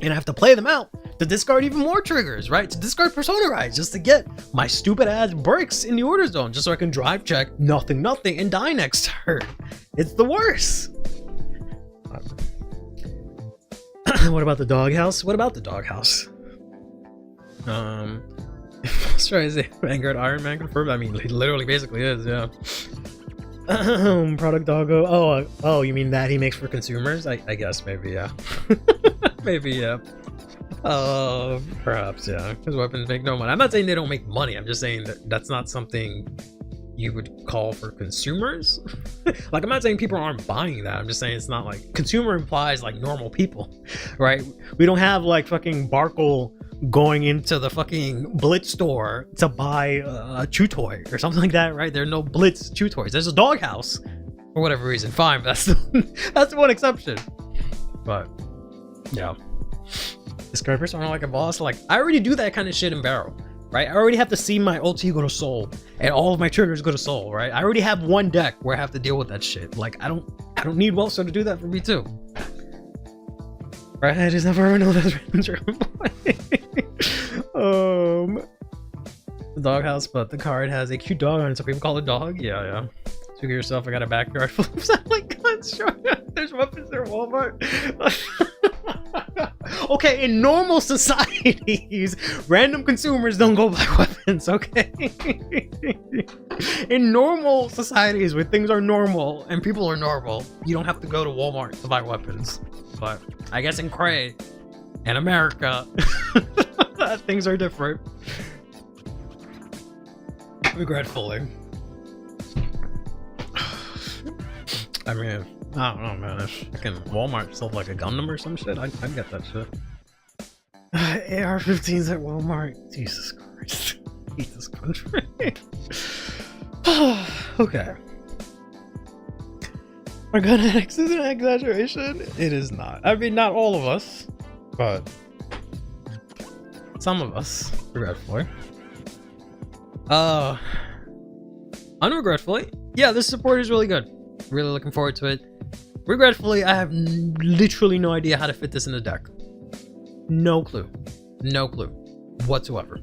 And I have to play them out to discard even more triggers, right? To discard Persona Rise just to get my stupid ass bricks in the order zone, just so I can drive check nothing, and die next turn. It's the worst. What about the doghouse? What about the doghouse? Let's try to say Vanguard Iron Man confirmed. I mean, he literally basically is, yeah. Product doggo. Oh, you mean that he makes for consumers? I guess maybe, yeah. Maybe, yeah. Perhaps, yeah. His weapons make no money. I'm not saying they don't make money. I'm just saying that that's not something you would call for consumers. Like, I'm not saying people aren't buying that. I'm just saying it's not like consumer implies like normal people, right? We don't have like fucking Barkle going into the fucking Blitz store to buy a chew toy or something like that, right? There are no Blitz chew toys. There's a doghouse for whatever reason. Fine, but that's the one exception. But yeah, discard Persona like a boss. Like, I already do that kind of shit in Barrow, right? I already have to see my ulti go to soul and all of my triggers go to soul, right? I already have one deck where I have to deal with that shit. Like, I don't need Wellstar to do that for me too. Right? I just never know that's random play. The doghouse, but the card has a cute dog on it, so people call it dog. Yeah. Figure yourself, I got a backyard full of satellite guns. Sure, there's weapons there at Walmart. Okay, in normal societies, random consumers don't go buy weapons, okay? In normal societies where things are normal and people are normal, you don't have to go to Walmart to buy weapons. But I guess in Cray and America, things are different. Regretfully. I mean, I don't know, man. If fucking Walmart sold like a Gundam or some shit, I'd get that shit. AR-15s at Walmart. Jesus Christ. I hate this country. Okay. Our gun addicts is an exaggeration? It is not. I mean, not all of us, but some of us, regretfully. Unregretfully, yeah, this support is really good. Really looking forward to it. Regretfully, I have literally no idea how to fit this in the deck. No clue. No clue whatsoever.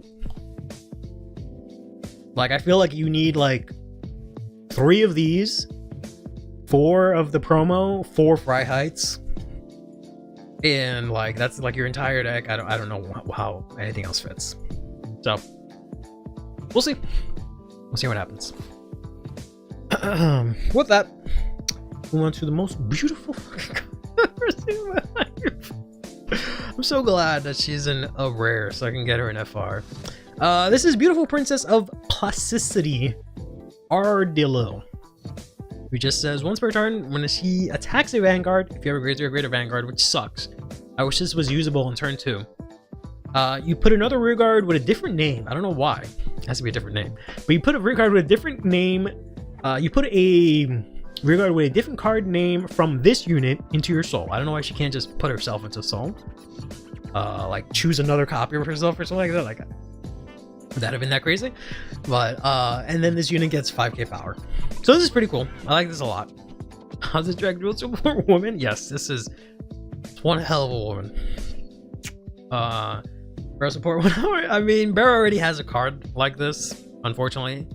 Like, I feel like you need like 3 of these, 4 of the promo, 4 Freiheits, and like that's like your entire deck. I don't know how anything else fits. So we'll see. We'll see what happens. With that, we went to the most beautiful fucking card I've ever seen in my life. I'm so glad that she's in a rare, so I can get her in FR. This is Beautiful Princess of Plasticity, Ardillo. Who just says, once per turn, when she attacks a Vanguard, if you have a greater Vanguard, which sucks. I wish this was usable in turn 2. You put another rear guard with a different name. I don't know why. It has to be a different name. But you put a rear guard with a different name. You put a rear guard with a different card name from this unit into your soul. I don't know why she can't just put herself into soul. Like choose another copy of herself or something like that. Like, would that have been that crazy? But and then this unit gets 5k power. So this is pretty cool. I like this a lot. How's this drag dual support woman? Yes, this is one hell of a woman. Barrow support 1 hour. I mean, Barrow already has a card like this, unfortunately.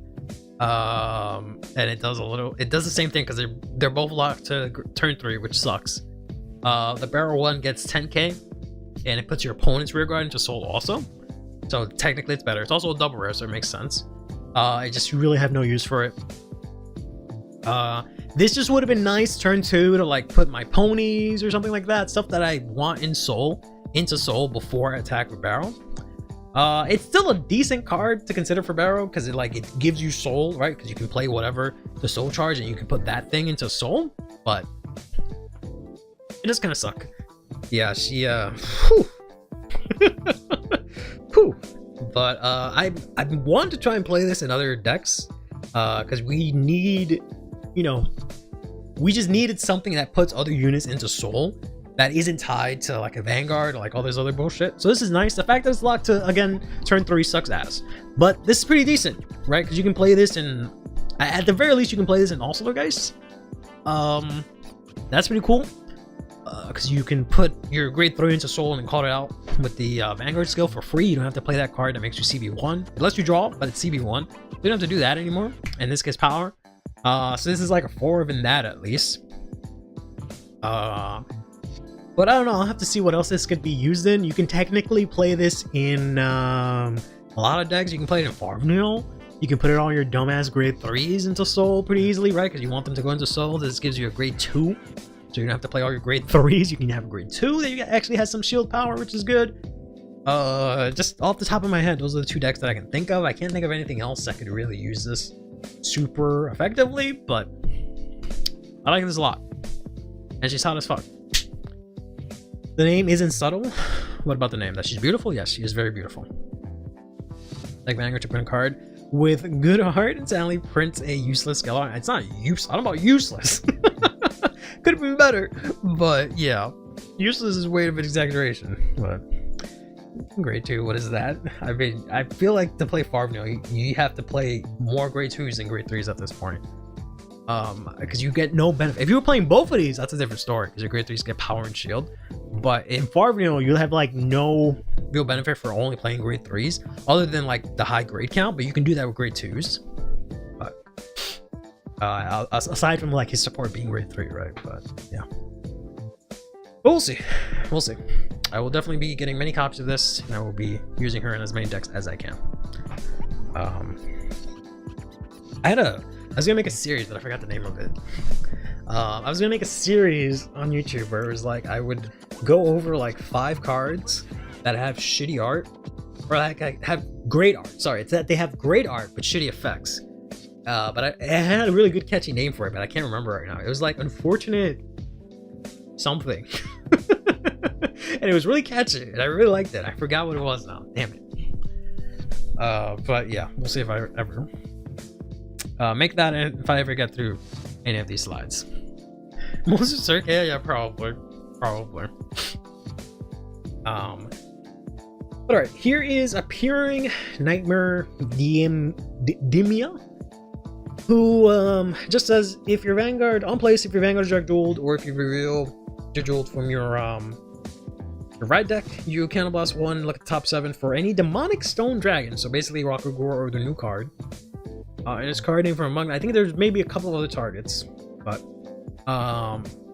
And it does the same thing because they're both locked to turn 3, which sucks. The Barrow one gets 10k, and it puts your opponent's rear guard into soul also. So technically it's better. It's also a double rare, so it makes sense. I just really have no use for it. This just would have been nice turn 2 to like put my ponies or something like that, stuff that I want in soul into soul before I attack with Barrow. It's still a decent card to consider for Barrow because it gives you soul, right? Because you can play whatever the soul charge and you can put that thing into soul, but it does kind of suck. Yeah, she whew. Whew. But I want to try and play this in other decks because we need, we just needed something that puts other units into soul that isn't tied to like a Vanguard or like all this other bullshit. So this is nice. The fact that it's locked to, again, turn 3 sucks ass. But this is pretty decent, right? Because you can play this in, at the very least, you can play this in Allslogeist. That's pretty cool. Because you can put your grade 3 into soul and call it out. with the Vanguard skill for free. You don't have to play that card that makes you CB1. It lets you draw, but it's CB1. You don't have to do that anymore. And this gets power. So this is like a 4 in that at least. But I don't know. I'll have to see what else this could be used in. You can technically play this in a lot of decks. You can play it in Farmville. You can put it on your dumbass grade 3s into Soul pretty easily, right? Because you want them to go into Soul. This gives you a grade 2. So you don't have to play all your grade 3s. You can have a grade 2 that actually has some shield power, which is good. Just off the top of my head, those are the 2 decks that I can think of. I can't think of anything else that could really use this super effectively, but I like this a lot. And she's hot as fuck. The name isn't subtle. What about the name? That she's beautiful? Yes, she is very beautiful. Like Vanguard to print a card with good art and sadly prints a useless skill art. It's not useless. I don't know about useless. Could have been better, but yeah, useless is way of an exaggeration. But grade 2, what is that? I mean, I feel like to play Farmville, you have to play more grade 2s than grade 3s at this point. Because you get no benefit. If you were playing both of these, that's a different story, because your grade 3s get power and shield. But in Farmville, you'll have like no real benefit for only playing grade 3s, other than like the high grade count, but you can do that with grade 2s. But aside from like his support being grade 3, right? But yeah, but we'll see. We'll see. I will definitely be getting many copies of this, and I will be using her in as many decks as I can. I was gonna make a series, but I forgot the name of it. I was gonna make a series on YouTube where it was like I would go over like 5 cards that have shitty art, or like have great art. Sorry, it's that they have great art but shitty effects. But I had a really good catchy name for it, but I can't remember right now. It was like Unfortunate something. And it was really catchy, and I really liked it. I forgot what it was now. Damn it. But yeah, we'll see if I ever make that, and if I ever get through any of these slides. Mythiarq? Yeah, probably. But alright, here is appearing Nightmare Dimia, who just says, if your Vanguard on place, if your Vanguard is direct dueled, or if you reveal dueled from your right deck, you counterblast 1, look at the top 7 for any demonic stone dragon. So basically Rakugor or the new card. And it's card name from among, I think there's maybe a couple of other targets, but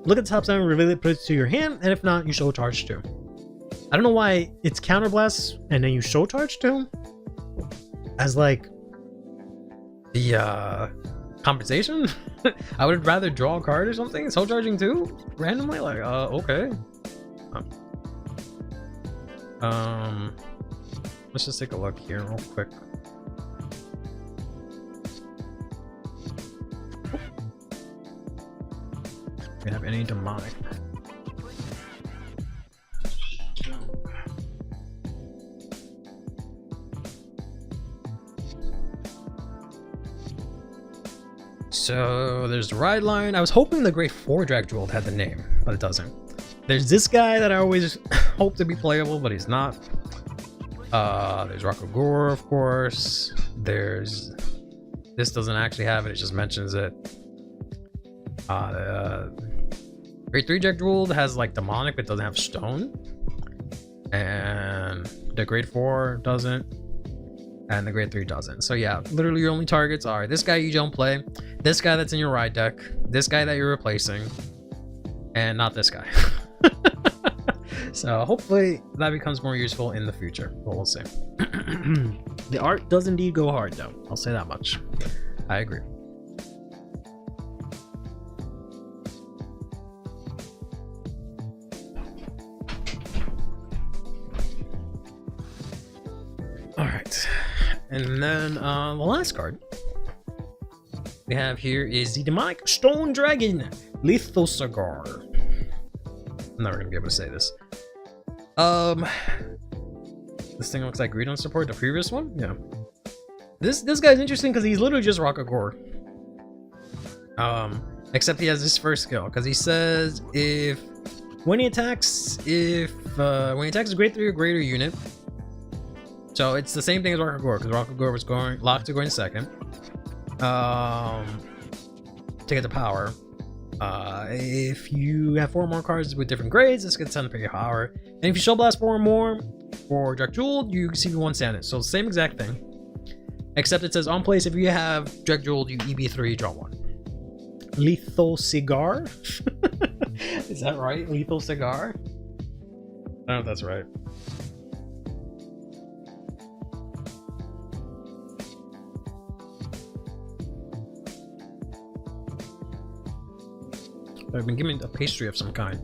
look at the top 7, reveal it, put it to your hand, and if not, you show charge 2. I don't know why it's counterblast and then you show charge 2 as like the compensation. I would rather draw a card or something. Soul charging 2 randomly, like okay. Let's just take a look here real quick. We have any demonic? So there's the ride line. I was hoping the Great 4 Drag Jewel had the name, but it doesn't. There's this guy that I always hope to be playable, but he's not. There's Rakugor, of course. There's this doesn't actually have it, it just mentions it. Grade 3 Drag Jewel has like demonic but doesn't have stone. And the Grade 4 doesn't. And the Grade 3 doesn't. So yeah, literally your only targets are this guy you don't play, this guy that's in your ride deck, this guy that you're replacing, and not this guy. So hopefully that becomes more useful in the future, but we'll see. The art does indeed go hard though, I'll say that much. I agree. Alright, and then the last card we have here is the Demonic Stone Dragon, Lithosagar. I'm never gonna be able to say this. This thing looks like green on support, the previous one? Yeah. This guy's interesting because he's literally just Rakugor. Except he has his first skill, because he says when he attacks a grade 3 or greater unit. So it's the same thing as Rakugor, because Rakugor was locked to going second. To get the power. If you have 4 more cards with different grades, this gets 10 per power. And if you Shell Blast 4 or more for Direct Jeweled, you receive 1 Standard. So same exact thing. Except it says on place, if you have Direct Jeweled, you EB3, draw 1. Lethal Cigar? Is that right? Lethal Cigar? I don't know if that's right. I've been given a pastry of some kind.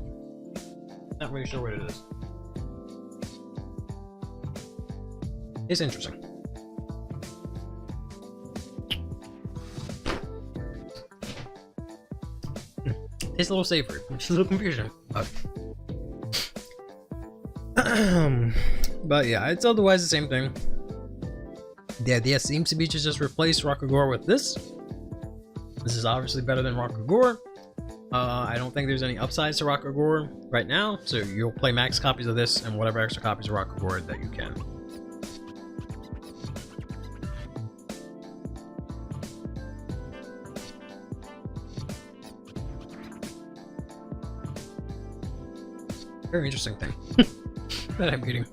Not really sure what it is. It's interesting. Tastes a little savory. It's a little confusing. But yeah, it's otherwise the same thing. The idea seems to be to just replace Rockagore with this. This is obviously better than Rockagore. I don't think there's any upsides to Rockagore right now, so you'll play max copies of this and whatever extra copies of Rockagore that you can. Very interesting thing that I'm getting.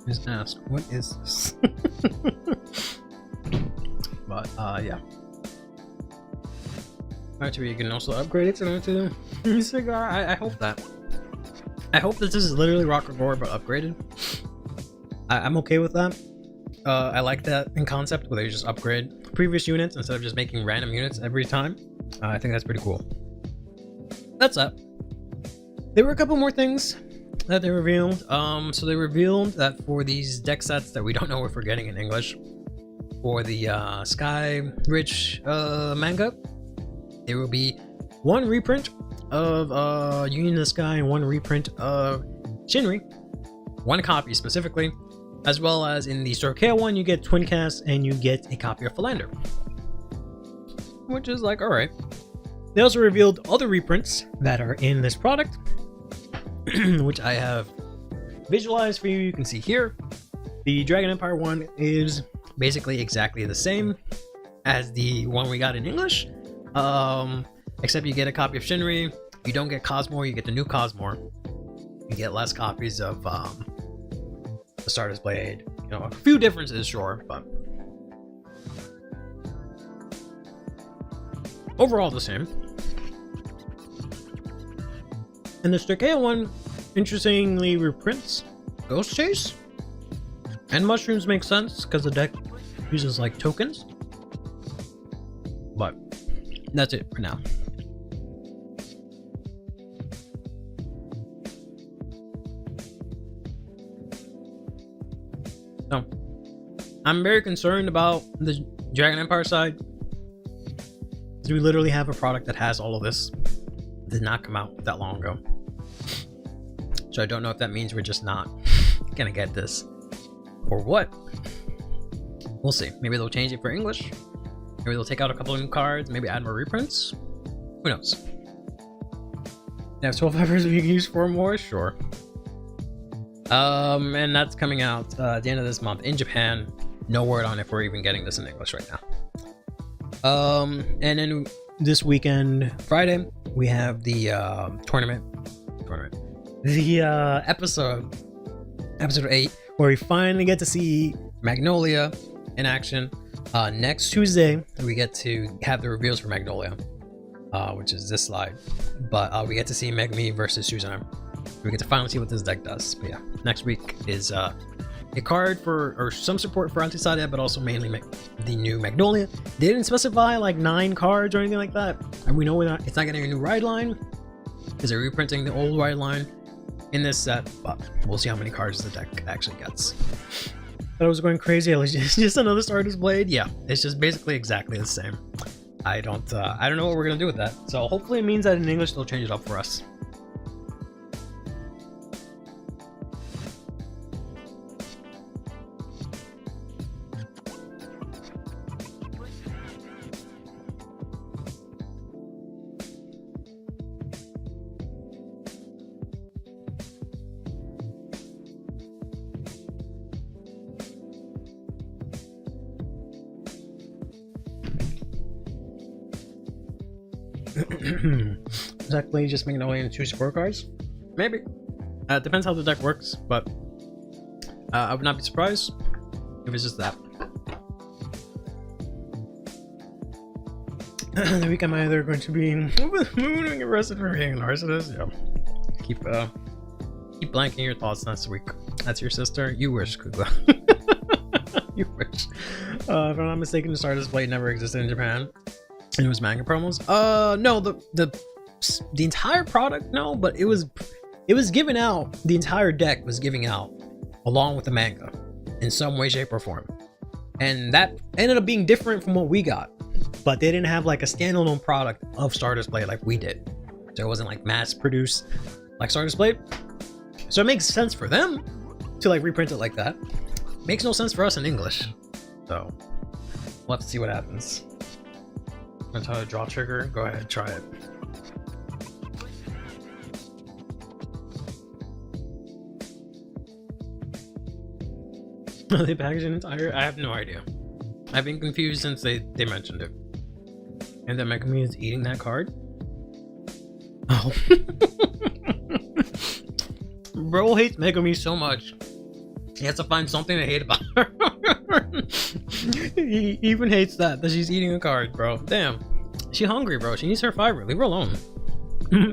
Just ask, what is this? But yeah. Actually, you can also upgrade it to cigar. I hope that. I hope that this is literally Rockagore but upgraded. I'm okay with that. I like that in concept where they just upgrade previous units instead of just making random units every time. I think that's pretty cool. That's that. There were a couple more things that they revealed. So they revealed that for these deck sets that we don't know if we're getting in English, for the Sky Rich manga, there will be 1 reprint of Union of the Sky and 1 reprint of Shinri. 1 copy specifically. As well as in the Sorkea one, you get Twin Cast and you get a copy of Philander. Which is like, alright. They also revealed other reprints that are in this product, which I have visualized for you. You can see here. The Dragon Empire one is basically exactly the same as the one we got in English. Except you get a copy of Shinri. You don't get Cosmore, you get the new Cosmore. You get less copies of the Stardust Blade. You know, a few differences, sure, but overall the same. And the Sorkea one, interestingly, reprints Ghost Chase. And Mushrooms make sense because the deck uses like tokens. But that's it for now. So, I'm very concerned about the Dragon Empire side. Because we literally have a product that has all of this. It did not come out that long ago. So I don't know if that means we're just not gonna get this. Or what. We'll see. Maybe they'll change it for English. Maybe they'll take out a couple of new cards. Maybe add more reprints. Who knows? They have 12 members if you can use 4 more? Sure. And that's coming out at the end of this month in Japan. No word on if we're even getting this in English right now. And then this weekend, Friday, we have the tournament. The episode 8, where we finally get to see Magnolia in action. Next Tuesday, we get to have the reveals for Magnolia, which is this slide. But we get to see Megumi versus Suzanne. We get to finally see what this deck does. But yeah, next week is a card for, or some support for Anti-Sadia, but also mainly the new Magnolia. They didn't specify like 9 cards or anything like that. And we know it's not getting a new ride line, because they're reprinting the old ride line in this set, but we'll see how many cards the deck actually gets. Thought I was going crazy. It's just another Stardust Blade. Yeah, it's just basically exactly the same. I don't know what we're gonna do with that. So hopefully it means that in English they'll change it up for us. Exactly, just making only 2 scorecards? Maybe. Depends how the deck works, but I would not be surprised if it's just that. The week I'm either going to be moving arrested for being an arsonist. Yeah. Keep blanking your thoughts next week. That's your sister. You wish, Kugla. You wish. If I'm not mistaken, the Stardust Blade never existed in Japan. And it was manga promos. No, the entire product, no, but it was given out. The entire deck was giving out along with the manga in some way, shape, or form. And that ended up being different from what we got. But they didn't have like a standalone product of Stardust Blade like we did. So it wasn't like mass produced like Stardust Blade. So it makes sense for them to like reprint it like that. Makes no sense for us in English. So we'll have to see what happens. That's how to draw trigger. Go ahead, try it. Are they packaging entire? I have no idea. I've been confused since they mentioned it. And that Megami is eating that card? Oh. Bro hates Megami so much. He has to find something to hate about her. He even hates that she's eating a card, bro. Damn. She hungry, bro. She needs her fiber. Leave her alone.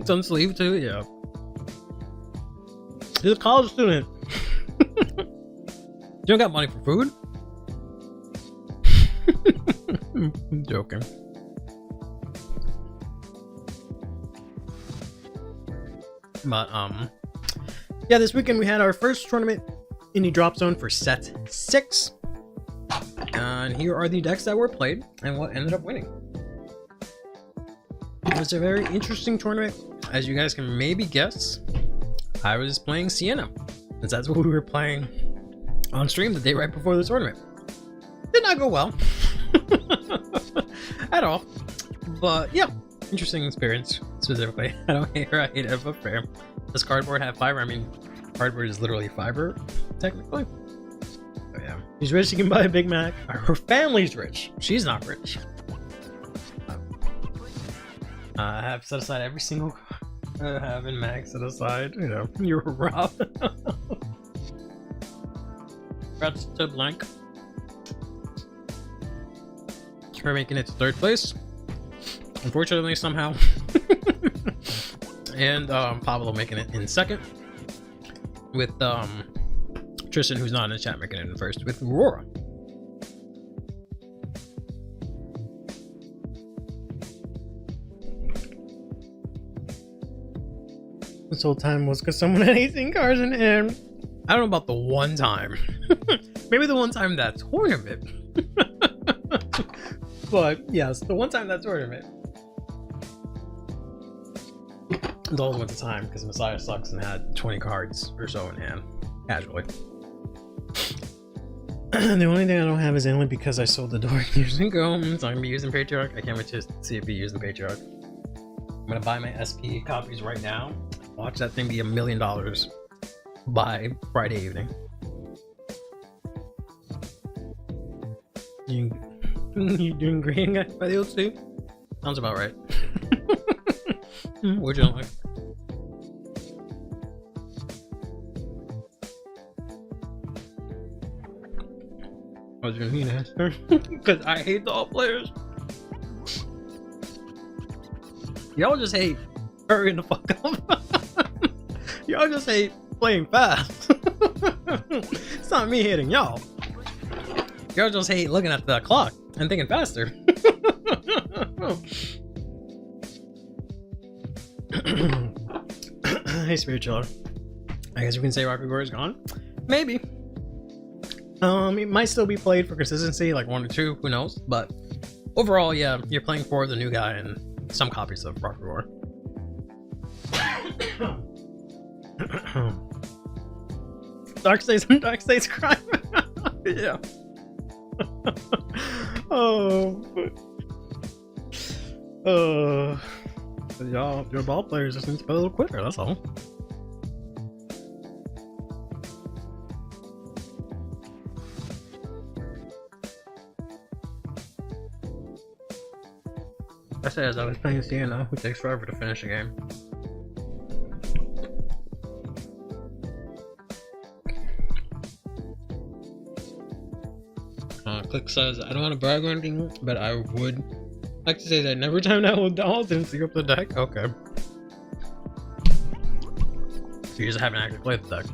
Some sleeve too, yeah. She's a college student. You don't got money for food? I'm joking. But yeah, this weekend we had our first tournament in the drop zone for set 6. And here are the decks that were played and what ended up winning. It was a very interesting tournament. As you guys can maybe guess, I was playing Sienna, since that's what we were playing on stream the day right before the tournament. Did not go well at all, but yeah, interesting experience. Specifically, I don't hate her, I hate it, but fair. Does cardboard have fiber? I mean, cardboard is literally fiber, technically. Oh yeah, she's rich, she can buy a Big Mac. Her family's rich, she's not rich. I have set aside every single I have in Mag set aside. You know, you're Rob. Congrats to Blank for making it to 3rd place. Unfortunately, somehow. And Pablo making it in 2nd. With Tristan, who's not in the chat, making it in 1st with Aurora. This whole time was because someone had 18 cards in hand. I don't know about the one time. Maybe the one time that tournament. But yes, the one time that tournament. It's always went to time because Messiah sucks and had 20 cards or so in hand. Casually. The only thing I don't have is only because I sold the door years ago. So I'm gonna be using Patriarch. I can't wait to see if he uses Patriarch. I'm gonna buy my SP copies right now. Watch that thing be $1 million by Friday evening. You doing green guy by the old Steve? Sounds about right. Would you like? I was gonna need an answer because I hate the all players. Y'all just hate hurrying the fuck up. Y'all just hate playing fast. It's not me hating y'all. Y'all just hate looking at the clock and thinking faster. Hey, Spirit Chiller. I guess we can say Rocky Gore is gone. Maybe. It might still be played for consistency, like 1 or 2, who knows? But overall, yeah, you're playing for the new guy and some copies of Rocky Gore. Dark States crime. Yeah. Y'all, your ball players just need to play a little quicker, that's all. I said as I was playing CNO, who takes forever to finish a game. Click says, I don't want to brag or anything, but I would like to say that I never timed out with dolls and sync up the deck. Okay. So you just haven't actually played the deck.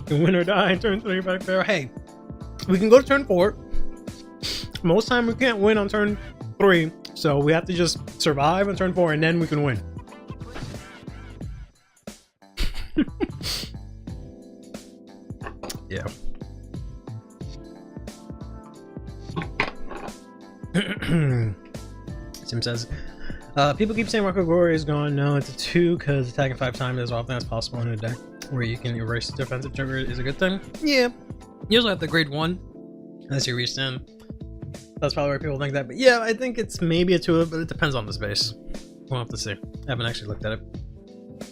Win or die in turn 3 back there. Hey, we can go to turn 4. Most time we can't win on turn 3, so we have to just survive on turn 4 and then we can win. Yeah. Sim says, people keep saying Rocket Glory is gone. No, it's a 2 because attacking 5 times as often as possible in a deck where you can erase the defensive trigger is a good thing. Yeah. You usually have the grade 1 unless you reach 10. That's probably where people think that. But yeah, I think it's maybe a 2, but it depends on the space. We'll have to see. I haven't actually looked at it.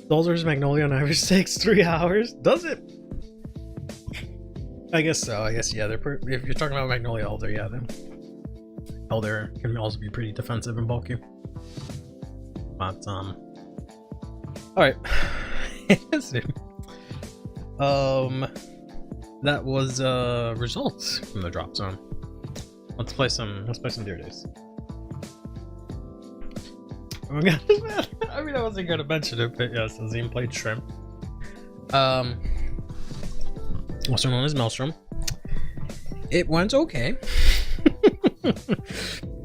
Dolls vs. Magnolia on average takes 3 hours. Does it? I guess so. I guess, yeah. If you're talking about Magnolia Elder, yeah, then Elder can also be pretty defensive and bulky. But, alright. Let's see. That was results from the drop zone. Let's play some Deer Days. Oh my god, man. I mean, I wasn't gonna mention it, but yes, Azim played Shrimp. Also known as Maelstrom. It went okay.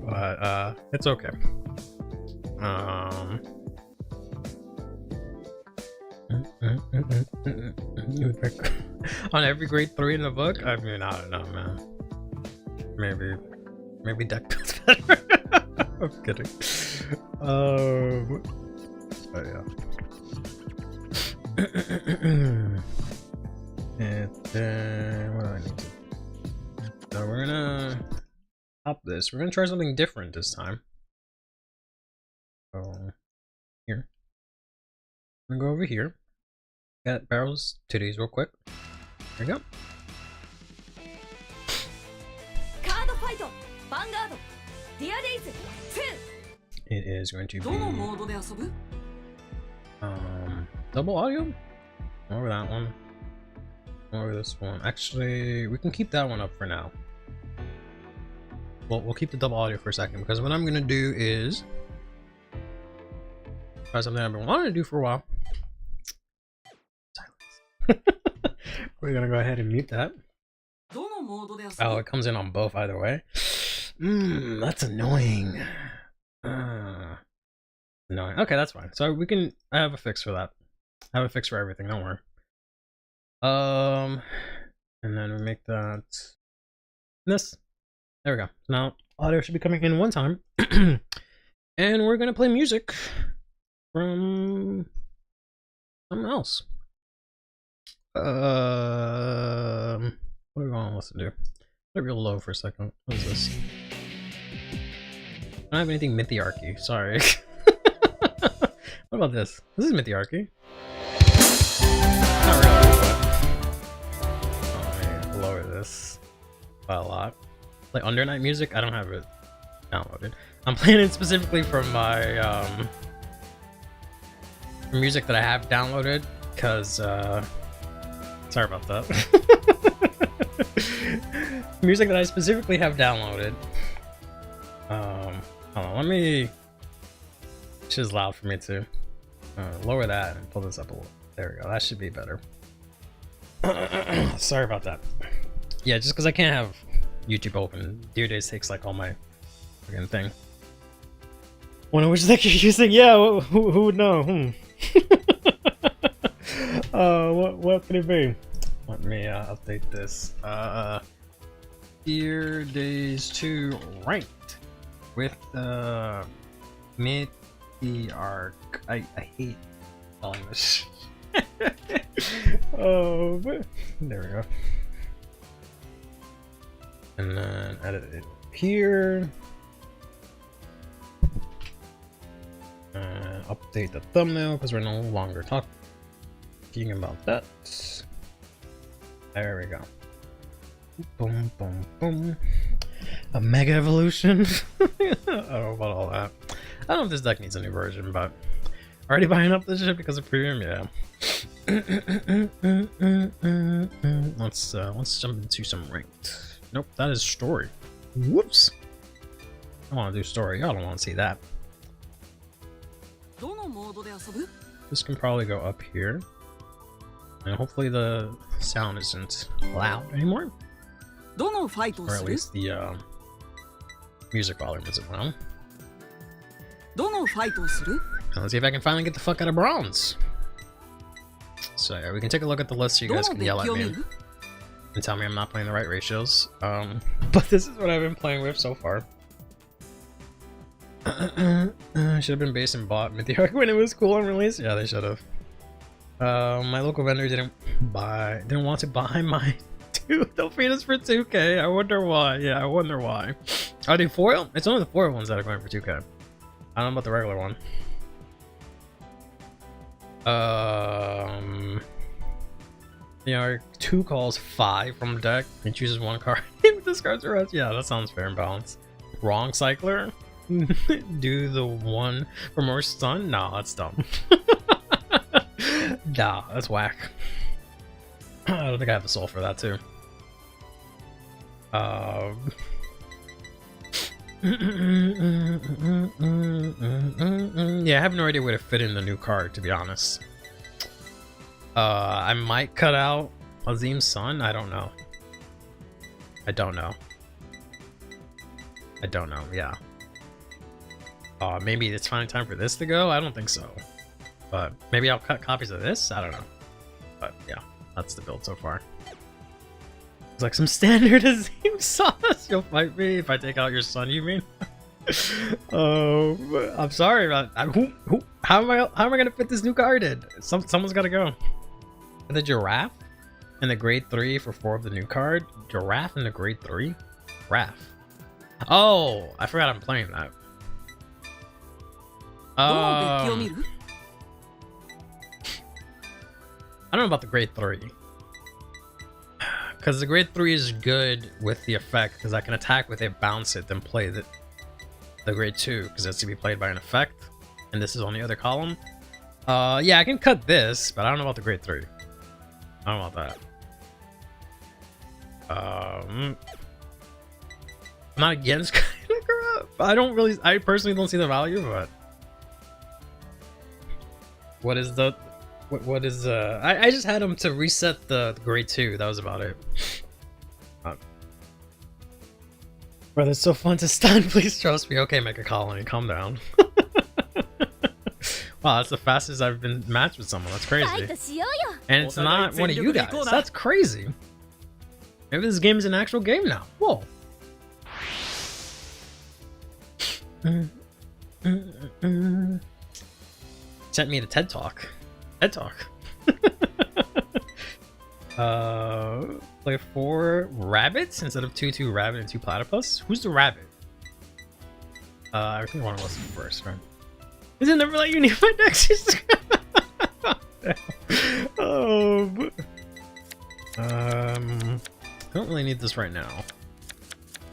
But it's okay. On every grade 3 in the book? I mean, I don't know, man. Maybe deck build's better. I'm kidding. Oh yeah. And what do I need to? So we're gonna top this. We're gonna try something different this time. So here, I'm gonna go over here. Got barrels to these real quick. There we go. It is going to be double audio. Over that one. Over this one. Actually, we can keep that one up for now. Well, we'll keep the double audio for a second because what I'm gonna do is try something I've been wanting to do for a while. Silence. We're gonna go ahead and mute that. Oh, it comes in on both either way. That's annoying. Annoying. Okay, that's fine. So we can. I have a fix for that. I have a fix for everything. Don't worry. And then we make that this. There we go. Now audio should be coming in one time, and we're gonna play music from something else. What are we going to listen to? Put it real low for a second. What is this? I don't have anything Mythiarq-y. Sorry. What about this? This is Mythiarq-y. Not really, but let me lower this by a lot. Like Undernight music, I don't have it downloaded. I'm playing it specifically from my music that I have downloaded, because sorry about that. Music that I specifically have downloaded. Hold on, let me. This is loud for me too. Lower that and pull this up a little. There we go. That should be better. Sorry about that. Yeah, just because I can't have YouTube open. Dear Days takes like all my fucking thing. Wonder which deck you're using? Yeah, who would know? What could it be? Let me update this. Dear Days 2 ranked with Mythiarq. I hate spelling this. Oh, but there we go. And then edit it here. Update the thumbnail because we're no longer talking about that. There we go. Boom, boom, boom. A mega evolution. I don't know about all that. I don't know if this deck needs a new version, but already buying up this shit because of premium, yeah. Let's jump into some ranked. Nope, that is story. Whoops. I want to do story. I don't want to see that. This can probably go up here, and hopefully the sound isn't loud anymore, or at least the music volume isn't loud. And let's see if I can finally get the fuck out of bronze. So yeah, we can take a look at the list so you guys can yell at me and tell me I'm not playing the right ratios. But this is what I've been playing with so far. Should have been based and bought Mythiarq when it was cool on release. Yeah, they should have. My local vendor didn't want to buy my two Delphinas for 2K. I wonder why. Yeah, I wonder why. Are they foil? It's only the foil ones that are going for 2K. I don't know about the regular one. Two calls 5 from deck and chooses 1 card. Discards the rest. Yeah, that sounds fair and balanced. Wrong cycler. Do the one for more stun? Nah, that's dumb. Nah, that's whack. I don't think I have the soul for that too. Yeah, I have no idea where to fit in the new card, to be honest. I might cut out Azim's son. I don't know. Yeah. Maybe it's finally time for this to go. I don't think so, but maybe I'll cut copies of this. I don't know, but yeah, that's the build so far. It's like some standard Azim sauce. You'll fight me if I take out your son, you mean? I'm sorry about how am I gonna fit this new card in? Someone's gotta go. The giraffe and the grade 3 for 4 of the new card. Giraffe and the grade 3? Giraffe. Oh, I forgot I'm playing that. I don't know about the grade 3. Because the grade 3 is good with the effect, because I can attack with it, bounce it, then play the grade 2, because it's to be played by an effect. And this is on the other column. Yeah, I can cut this, but I don't know about the grade 3. I don't know about that. I'm not against cutting her up. I personally don't see the value, but what is I just had him to reset the grade 2. That was about it. Brother, it's so fun to stun. Please trust me. Okay, make a colony. Calm down. Wow, that's the fastest I've been matched with someone. That's crazy. And it's not one of you guys. That's crazy. Maybe this game is an actual game now. Whoa. Sent me to TED Talk. TED Talk. Play 4 rabbits instead of 2 rabbit and 2 platypus. Who's the rabbit? I think I want to listen first, right? Does it never let you name my decks? I don't really need this right now.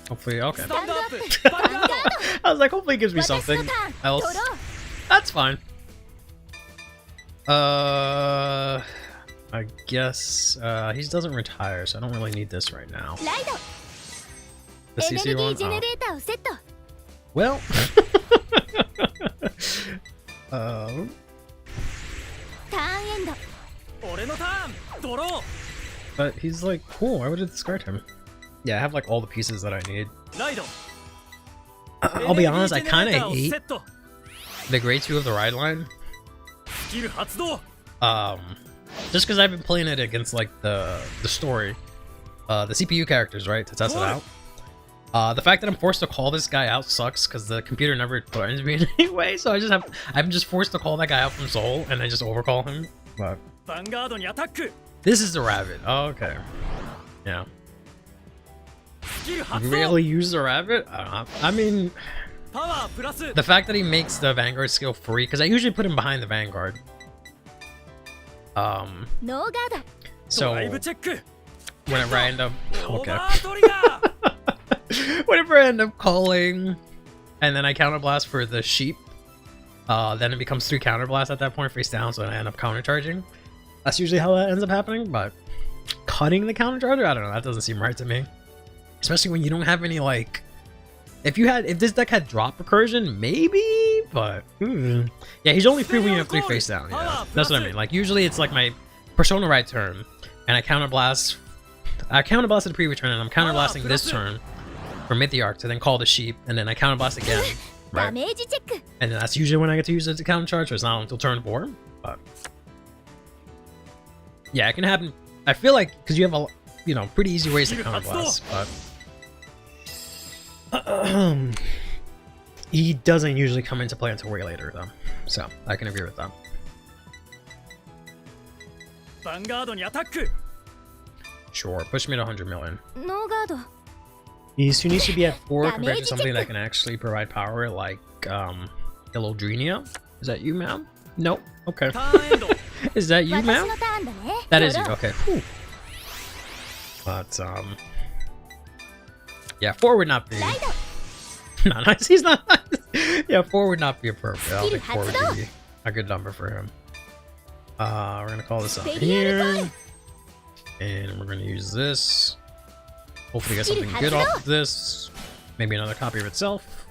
Hopefully, okay. I was like, hopefully it gives me something else. That's fine. I guess he doesn't retire, so I don't really need this right now. The CC one? Oh. Well, but he's like, cool, why would I discard him? Yeah, I have like all the pieces that I need. I'll be honest, I kind of hate the grade 2 of the ride line. Just because I've been playing it against like the story, the CPU characters, right, to test it out. The fact that I'm forced to call this guy out sucks because the computer never threatens me in any way, so I'm just forced to call that guy out from Soul and I just overcall him. But this is the rabbit. Oh, okay. Yeah. Really use the rabbit? I mean, the fact that he makes the Vanguard skill free, because I usually put him behind the Vanguard. So whenever I end up whenever I end up calling and then I counterblast for the sheep, then it becomes 3 counterblast at that point face down, so then I end up countercharging. That's usually how that ends up happening, but cutting the countercharger, I don't know, that doesn't seem right to me. Especially when you don't have any, like, if this deck had drop recursion, maybe, but yeah, he's only free when you have 3 face down. Yeah, that's what I mean. Like, usually it's like my Persona right turn, and I counterblasted the previous turn, and I'm counterblasting this turn for Mythiarq to then call the sheep, and then I counterblast again, right? And then that's usually when I get to use it to countercharge, so it's not until turn 4, but yeah, it can happen. I feel like, because you have a, you know, pretty easy ways to counterblast, but he doesn't usually come into play until way later, though. So I can agree with that. Sure, push me to 100 million. He needs to be at 4 compared to something that can actually provide power, like Illodrenia. Is that you, ma'am? Nope. Okay. Is that you, ma'am? That is you. Okay. Whew. But yeah, 4 would not be. No, nice. He's not. Yeah, 4 would not be appropriate. I don't think 4 would be a good number for him. We're gonna call this up here, and we're gonna use this. Hopefully, get something good off of this. Maybe another copy of itself.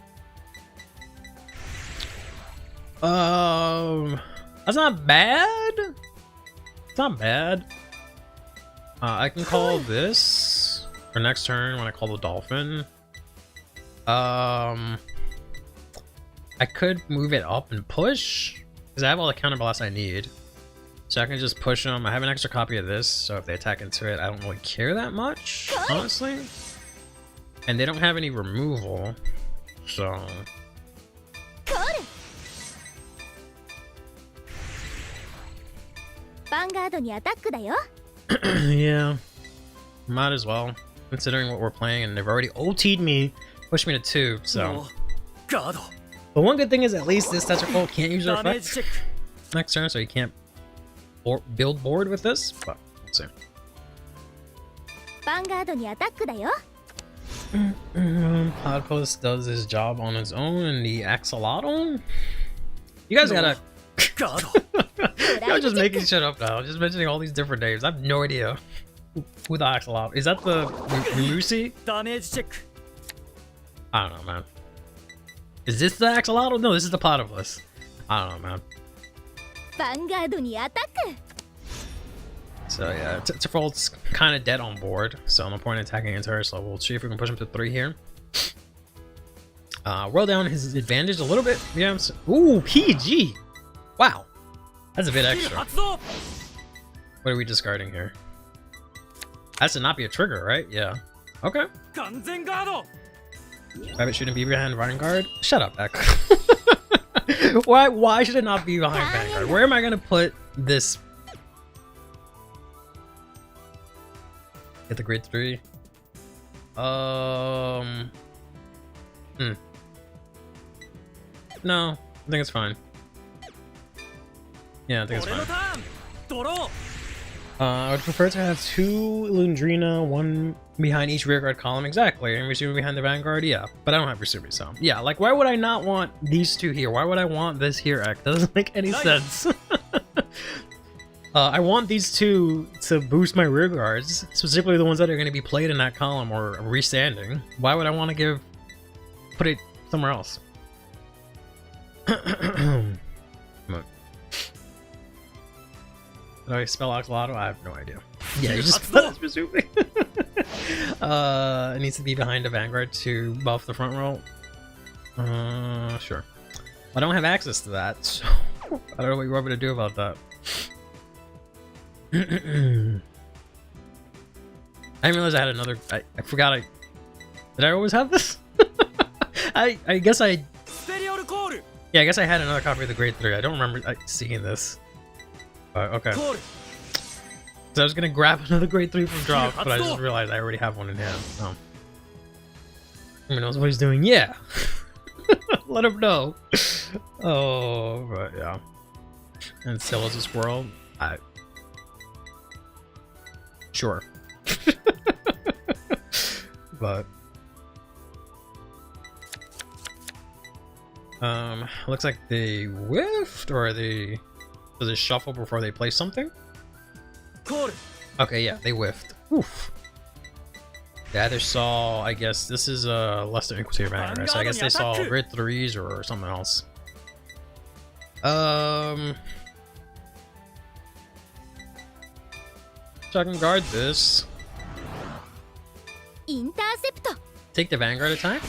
That's not bad. It's not bad. I can call this for next turn when I call the dolphin. I could move it up and push because I have all the counterblasts I need, so I can just push them. I have an extra copy of this, so if they attack into it, I don't really care that much, honestly. And they don't have any removal, so. Yeah, might as well, considering what we're playing, and they've already OT'd me, pushed me to 2, so. But one good thing is at least this Tetrafold can't use their effect next turn, so you can't build board with this, but let's see. Platypus does his job on his own, and the Axolotl? You guys gotta... You're just making shit up now, just mentioning all these different names. I have no idea who the Axolotl is. That the Rimusi? I don't know, man. Is this the Axolotl? No, this is the Platypus. I don't know, man. So yeah, Tetrafold's kind of dead on board, so no point in attacking into her, so we'll see if we can push him to 3 here. Roll down his advantage a little bit. Yeah. Ooh, PG! Wow. That's a bit extra. What are we discarding here? That should not be a trigger, right? Yeah. Okay. Rabbit shouldn't be behind Vanguard? Shut up, Beck. Why should it not be behind Vanguard? Where am I gonna put this? Get the grade 3. No, I think it's fine. Yeah, I think it's fine. I would prefer to have 2 Lundrina, 1 behind each rearguard column. Exactly, and Risumi behind the Vanguard, yeah. But I don't have Risumi, so yeah, like why would I not want these 2 here? Why would I want this here, Ek? Doesn't make any sense. I want these 2 to boost my rearguards, specifically the ones that are going to be played in that column or restanding. Why would I want to put it somewhere else? Did I spell Axolotl? I have no idea. Yeah, you just spelled it, presumably. It needs to be behind a Vanguard to buff the front row. Sure. I don't have access to that, so I don't know what you want me to do about that. I didn't realize I had another. I forgot. Did I always have this? I guess I. Yeah, I guess I had another copy of the grade 3. I don't remember seeing this. Okay. So I was gonna grab another grade 3 from drop, but I just realized I already have one in hand. Oh. He knows what he's doing. Yeah. Let him know. Oh, but yeah. And still as a squirrel. Sure. but looks like they whiffed, or does it shuffle before they play something? Okay, yeah, they whiffed. Oof. They either saw, I guess this is less than equal to your Vanguard, so I guess they saw grid 3s or something else. So I can guard this. Take the Vanguard attack.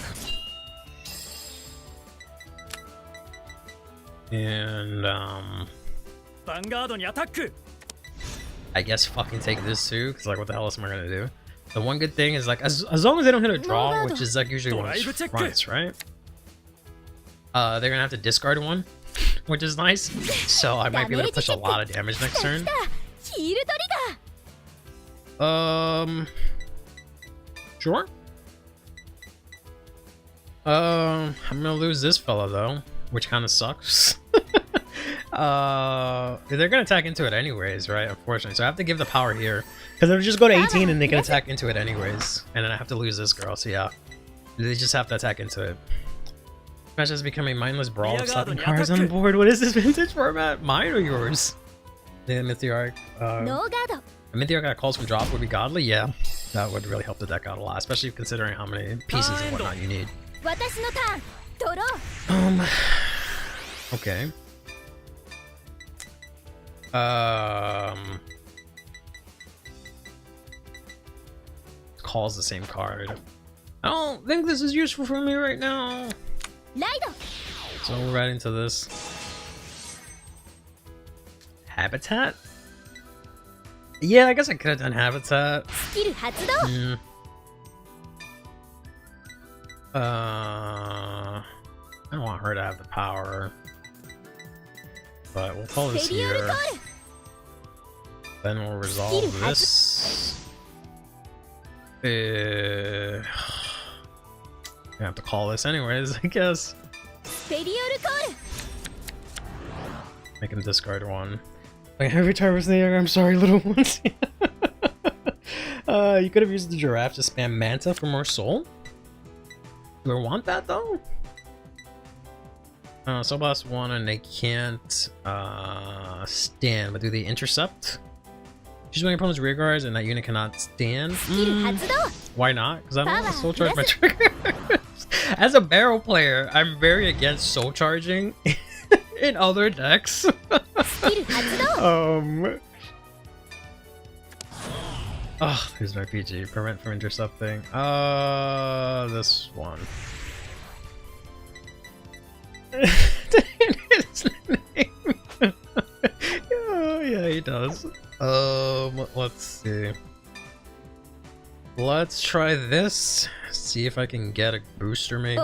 And I guess fucking take this too, because like what the hell else am I gonna do? The one good thing is like as long as they don't hit a draw, which is like usually when it's fronts, right? They're gonna have to discard one, which is nice. So I might be able to push a lot of damage next turn. Sure. I'm gonna lose this fella though, which kind of sucks. They're gonna attack into it anyways, right? Unfortunately, so I have to give the power here because they'll just go to 18 and they can attack into it anyways, and then I have to lose this girl. So yeah, they just have to attack into it. Match has become a mindless brawl of slapping cards on the board. What is this vintage format? Mine or yours? The Mythiarq. Mythiarq that calls from drop would be godly. Yeah, that would really help the deck out a lot, especially considering how many pieces and whatnot you need. Okay. Calls the same card. I don't think this is useful for me right now. So we're right into this. Habitat? Yeah, I guess I could have done Habitat. I don't want her to have the power. But we'll call this here. Then we'll resolve this. I have to call this anyways, I guess. Make him discard one. Like every time was there, I'm sorry, little ones. You could have used the giraffe to spam Manta for more soul. Do I want that though? Soul Blast 1 and they can't stand, but do they intercept? Choose one of your opponent's rear guards and that unit cannot stand. Why not? Because I don't want to soul charge my triggers. As a barrel player, I'm very against soul charging in other decks. Oh, here's my PG. Prevent from intercepting. This one. His name. Oh, yeah, he does. Let's see. Let's try this. See if I can get a booster, maybe.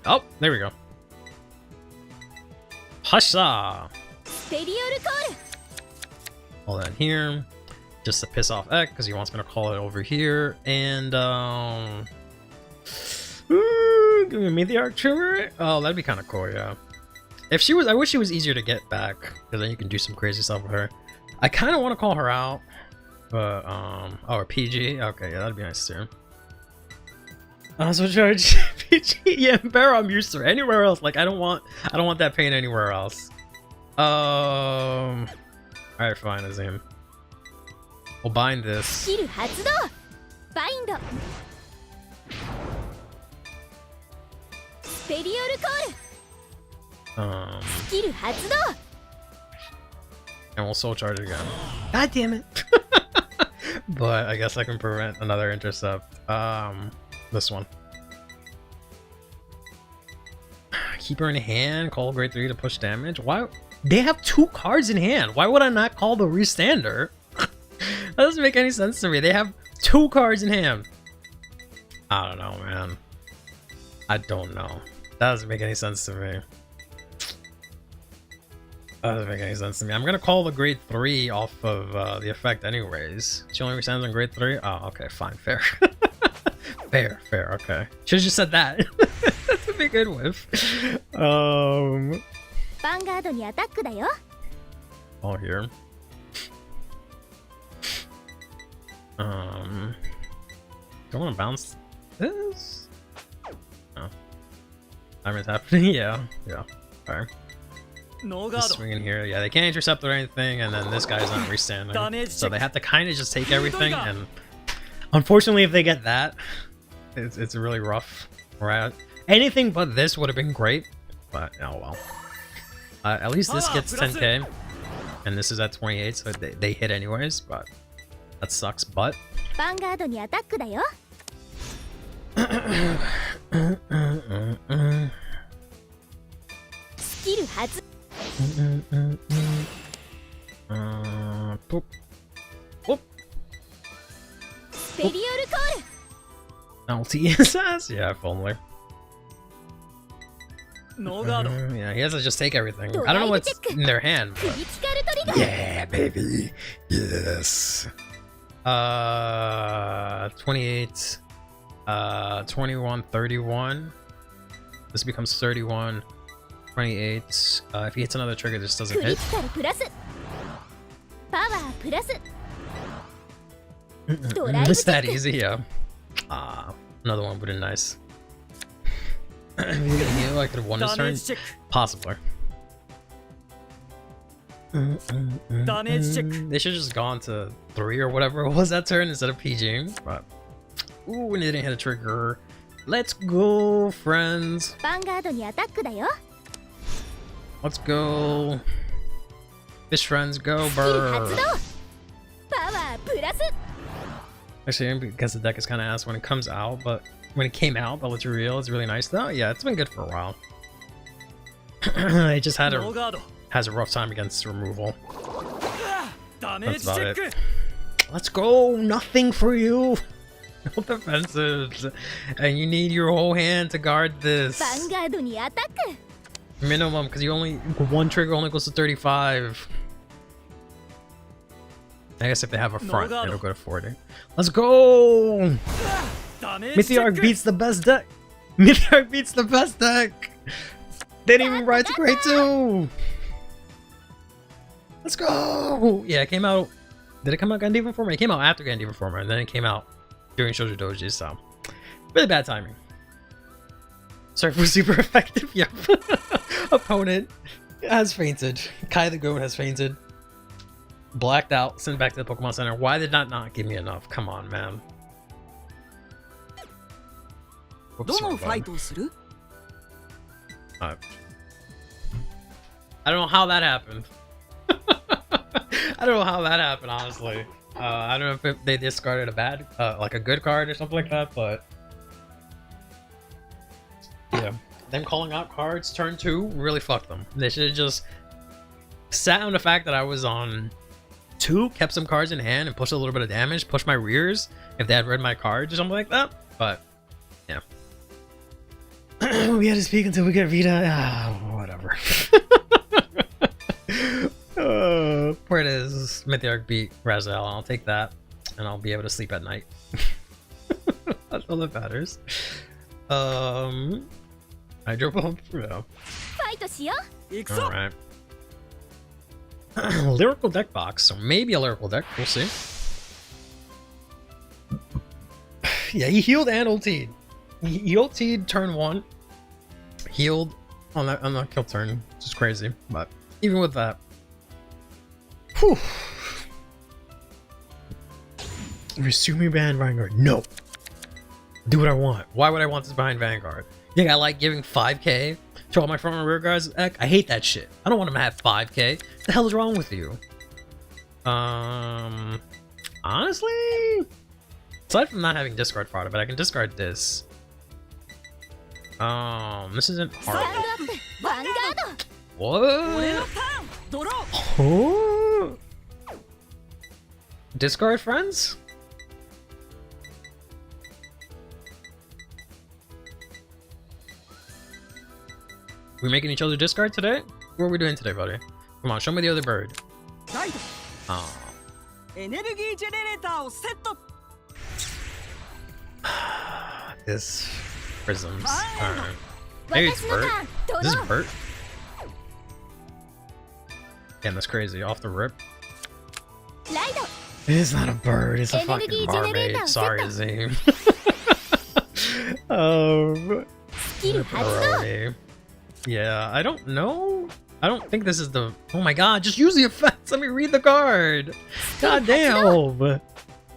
Oh, there we go. Hasha! Hold on here. Just to piss off Ek, because he wants me to call it over here. And, give me the Mythiarq trigger. Oh, that'd be kind of cool, yeah. If she was, I wish she was easier to get back, because then you can do some crazy stuff with her. I kind of want to call her out, but oh, or PG. Okay, yeah, that'd be nice too. So charge PG. Yeah, Barrow I'm used to. Anywhere else, like I don't want that pain anywhere else. All right, fine, Azim. We'll bind this. And we'll soul charge again. God damn it! But I guess I can prevent another intercept. This one. Keep her in hand. Call grade 3 to push damage. Why? They have 2 cards in hand. Why would I not call the restander? That doesn't make any sense to me. They have 2 cards in hand. I don't know, man. I don't know. That doesn't make any sense to me. That doesn't make any sense to me. I'm gonna call the grade 3 off of the effect anyways. She only restands on grade 3? Oh, okay, fine, fair. Fair, okay. Should've just said that. That's a big good whiff. All here. Don't want to bounce this. No. Timer's happening. Yeah. Alright. Just swing in here. Yeah, they can't intercept or anything, and then this guy's not restanding. So they have to kind of just take everything, and unfortunately, if they get that, it's really rough. Right? Anything but this would have been great, but oh well. At least this gets 10k, and this is at 28, so they hit anyways, but that sucks, but... Vanguard にアタックだよ。スキル発 Boop. Boop. スペリオルコール LTSS? Yeah, if only. Yeah, he has to just take everything. I don't know what's in their hand, but... Yeah, baby. Yes. 28, 21, 31. This becomes 31, 28. If he hits another trigger, this doesn't hit. It's that easy, yeah. Another one would have been nice. If you get a heal, I could have won this turn. Possibly. They should have just gone to 3 or whatever it was that turn instead of PG. But ooh, we didn't hit a trigger. Let's go, friends. Let's go. Fish friends, go, burr. Actually, because the deck is kind of ass when it comes out, but when it came out, but it's real, it's really nice though. Yeah, it's been good for a while. It just has a rough time against removal. That's about it. Let's go! Nothing for you! No defensives! And you need your whole hand to guard this. Minimum, because you only... one trigger only goes to 35. I guess if they have a front, it'll go to 40. Let's go! Mythiarq beats the best deck! Mythiarq beats the best deck! They didn't even ride to grade 2! Let's go! Yeah, it came out... Did it come out Gandiva Former? It came out after Gandiva Former, and then it came out during Shoujo Doji, so... Really bad timing. Surf was super effective, yep. Opponent has fainted. Kai the Goat has fainted. Blacked out, sent back to the Pokemon Center. Why did that not give me enough? Come on, man. Whoops, I don't know how that happened. I don't know how that happened, honestly. I don't know if they discarded a bad, like a good card or something like that, but... Yeah. Them calling out cards turn 2 really fucked them. They should have just sat on the fact that I was on 2, kept some cards in hand, and pushed a little bit of damage, pushed my rears if they had read my cards or something like that. But, yeah. We had to speak until we get Vita. Whatever. Where it is, Mythiarq beat Razel. I'll take that, and I'll be able to sleep at night. That's all that matters. Hydro Pump? No. Alright. Lyrical deck box, so maybe a lyrical deck, we'll see. Yeah, he healed and ultied. He ultied turn 1. Healed on that kill turn, which is crazy, but even with that. Whew. Resumi behind Vanguard. No. Do what I want. Why would I want this behind Vanguard? You think I like giving 5k to all my front and rear guards? Heck, I hate that shit. I don't want them to have 5k. What the hell is wrong with you? Honestly, aside from not having discard part of it, I can discard this. This isn't hard. What? Oh? Discard friends? We making each other discard today? What are we doing today, buddy? Come on, show me the other bird. Oh. This prisms. Alright. Maybe it's Bert. This is Bert. Damn, that's crazy. Off the rip. It's not a bird, it's a fucking Energy mermaid. generator Sorry, set. Zane. Skill発動 Pepperoni. Yeah, I don't know. I don't think this is the. Oh my god, just use the effects. Let me read the card. God damn. I want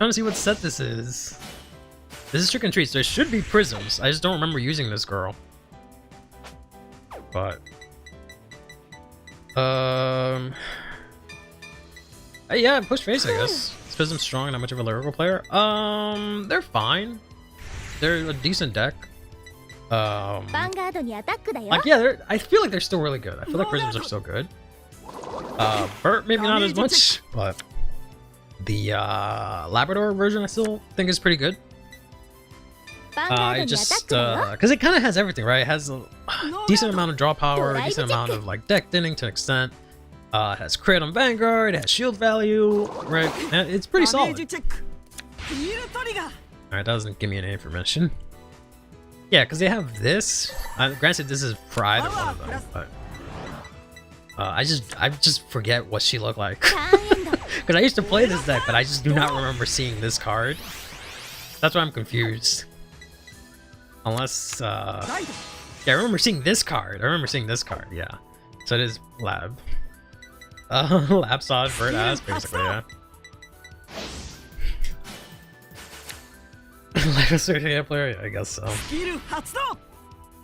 to see what set this is. This is Trick and Treats. There should be prisms. I just don't remember using this girl. But. Yeah, push face, I guess. Is Prism strong and not much of a lyrical player? They're fine. They're a decent deck. ヴァンガードにアタックだよ Like, yeah, I feel like they're still really good. I feel like Prisms are still good. Burt, maybe not as much, but the Labrador version I still think is pretty good. ヴァンガード I にアタッ just, クだよ because it kind of has everything, right? It has a decent amount of draw power, a decent amount of, like, deck thinning to an extent. It has crit on Vanguard, it has shield value, right? And it's pretty solid. Alright, that doesn't give me any information. Yeah, because they have this. Granted, this is for either one of them, but I just forget what she looked like. Because I used to play this deck, but I just do not remember seeing this card. That's why I'm confused. Unless, yeah, I remember seeing this card. Yeah. So it is Lab. Lab Sod, Bird Ass, basically, yeah. Like a certificate player? Yeah, I guess so.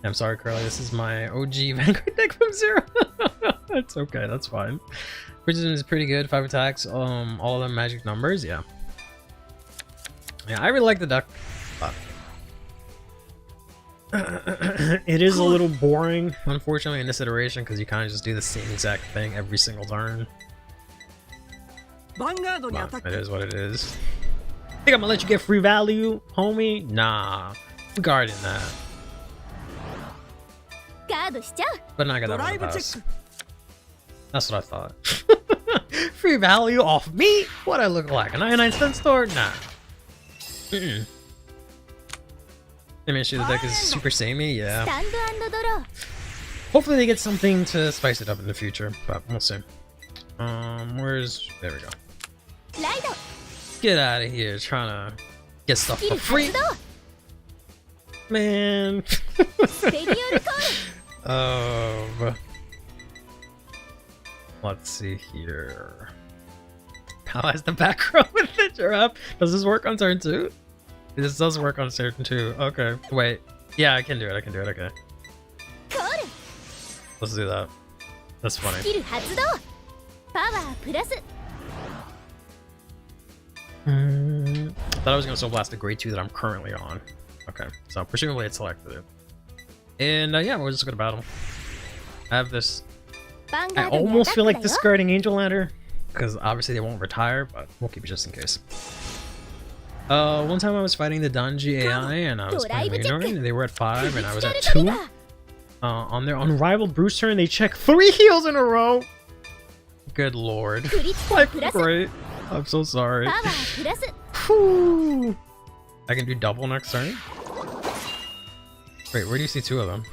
I'm sorry, Curly. This is my OG Vanguard deck from Zero. It's okay. That's fine. Prism is pretty good. 5 attacks. All of them magic numbers. Yeah. Yeah, I really like the deck. It is a little boring, unfortunately, in this iteration because you kind of just do the same exact thing every single turn. But it is what it is. Think I'm gonna let you get free value, homie? Nah, I'm guarding that. But I got that one pass. That's what I thought. Free value off me? What I look like? A 99-cent store? Nah. I mean, the deck is super samey, yeah. Hopefully they get something to spice it up in the future, but we'll see. Where's... There we go. Get out of here, trying to get stuff for free. Man. Let's see here. Paralyze the back row with the giraffe. Does this work on turn 2? This does work on turn 2. Okay. Wait. Yeah, I can do it. Okay. Let's do that. That's funny. Thought I was gonna Soul Blast the grade 2 that I'm currently on. Okay, so presumably it selected it. And yeah, we'll just go to battle. I have this. I almost feel like discarding Angel Ladder because obviously they won't retire, but we'll keep it just in case. One time I was fighting the Danji AI and I was playing Mythiarq and they were at 5 and I was at 2. On their unrivaled Bruce turn, they check 3 heals in a row. Good lord. Like, great. I'm so sorry. Whew. I can do double next turn. Wait, where do you see 2 of them?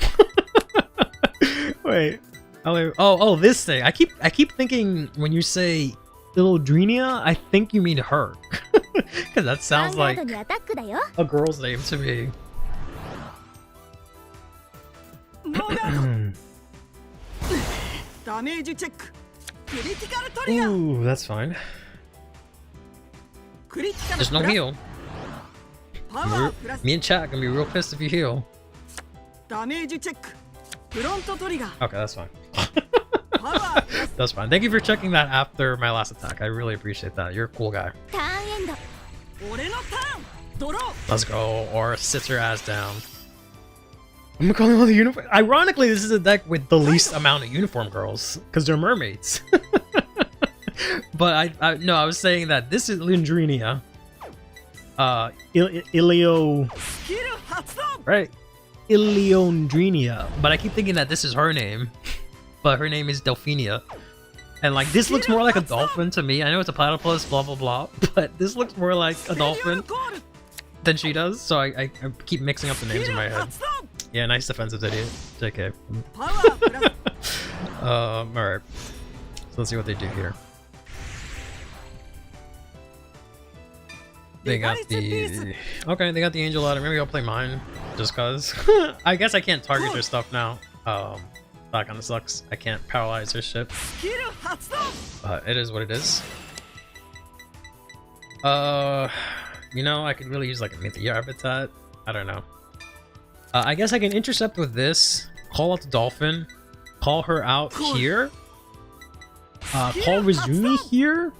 Wait. Oh, this thing. I keep thinking when you say Illodrenia, I think you mean her. Because that sounds like a girl's name to me. Ooh, that's fine. There's no heal. Me and chat gonna be real pissed if you heal. Okay, that's fine. That's fine. Thank you for checking that after my last attack. I really appreciate that. You're a cool guy. Let's go. Or sits her ass down. I'm calling all the uniform. Ironically, this is a deck with the least amount of uniform girls because they're mermaids. But I was saying that this is Lindrinia. Ilio. Right. Iliondrinia. But I keep thinking that this is her name. But her name is Delphinia. And like this looks more like a dolphin to me. I know it's a platypus, blah blah blah. But this looks more like a dolphin than she does. So I keep mixing up the names in my head. Yeah, nice defensive idiot. JK. Alright. So let's see what they do here. They got the... Okay, they got the angel ladder. Maybe I'll play mine. Just cause. I guess I can't target their stuff now. That kind of sucks. I can't paralyze their ship. But it is what it is. You know, I could really use like a Mythiarq habitat. I don't know. I guess I can intercept with this. Call out the dolphin. Call her out here. Call Rezumi here.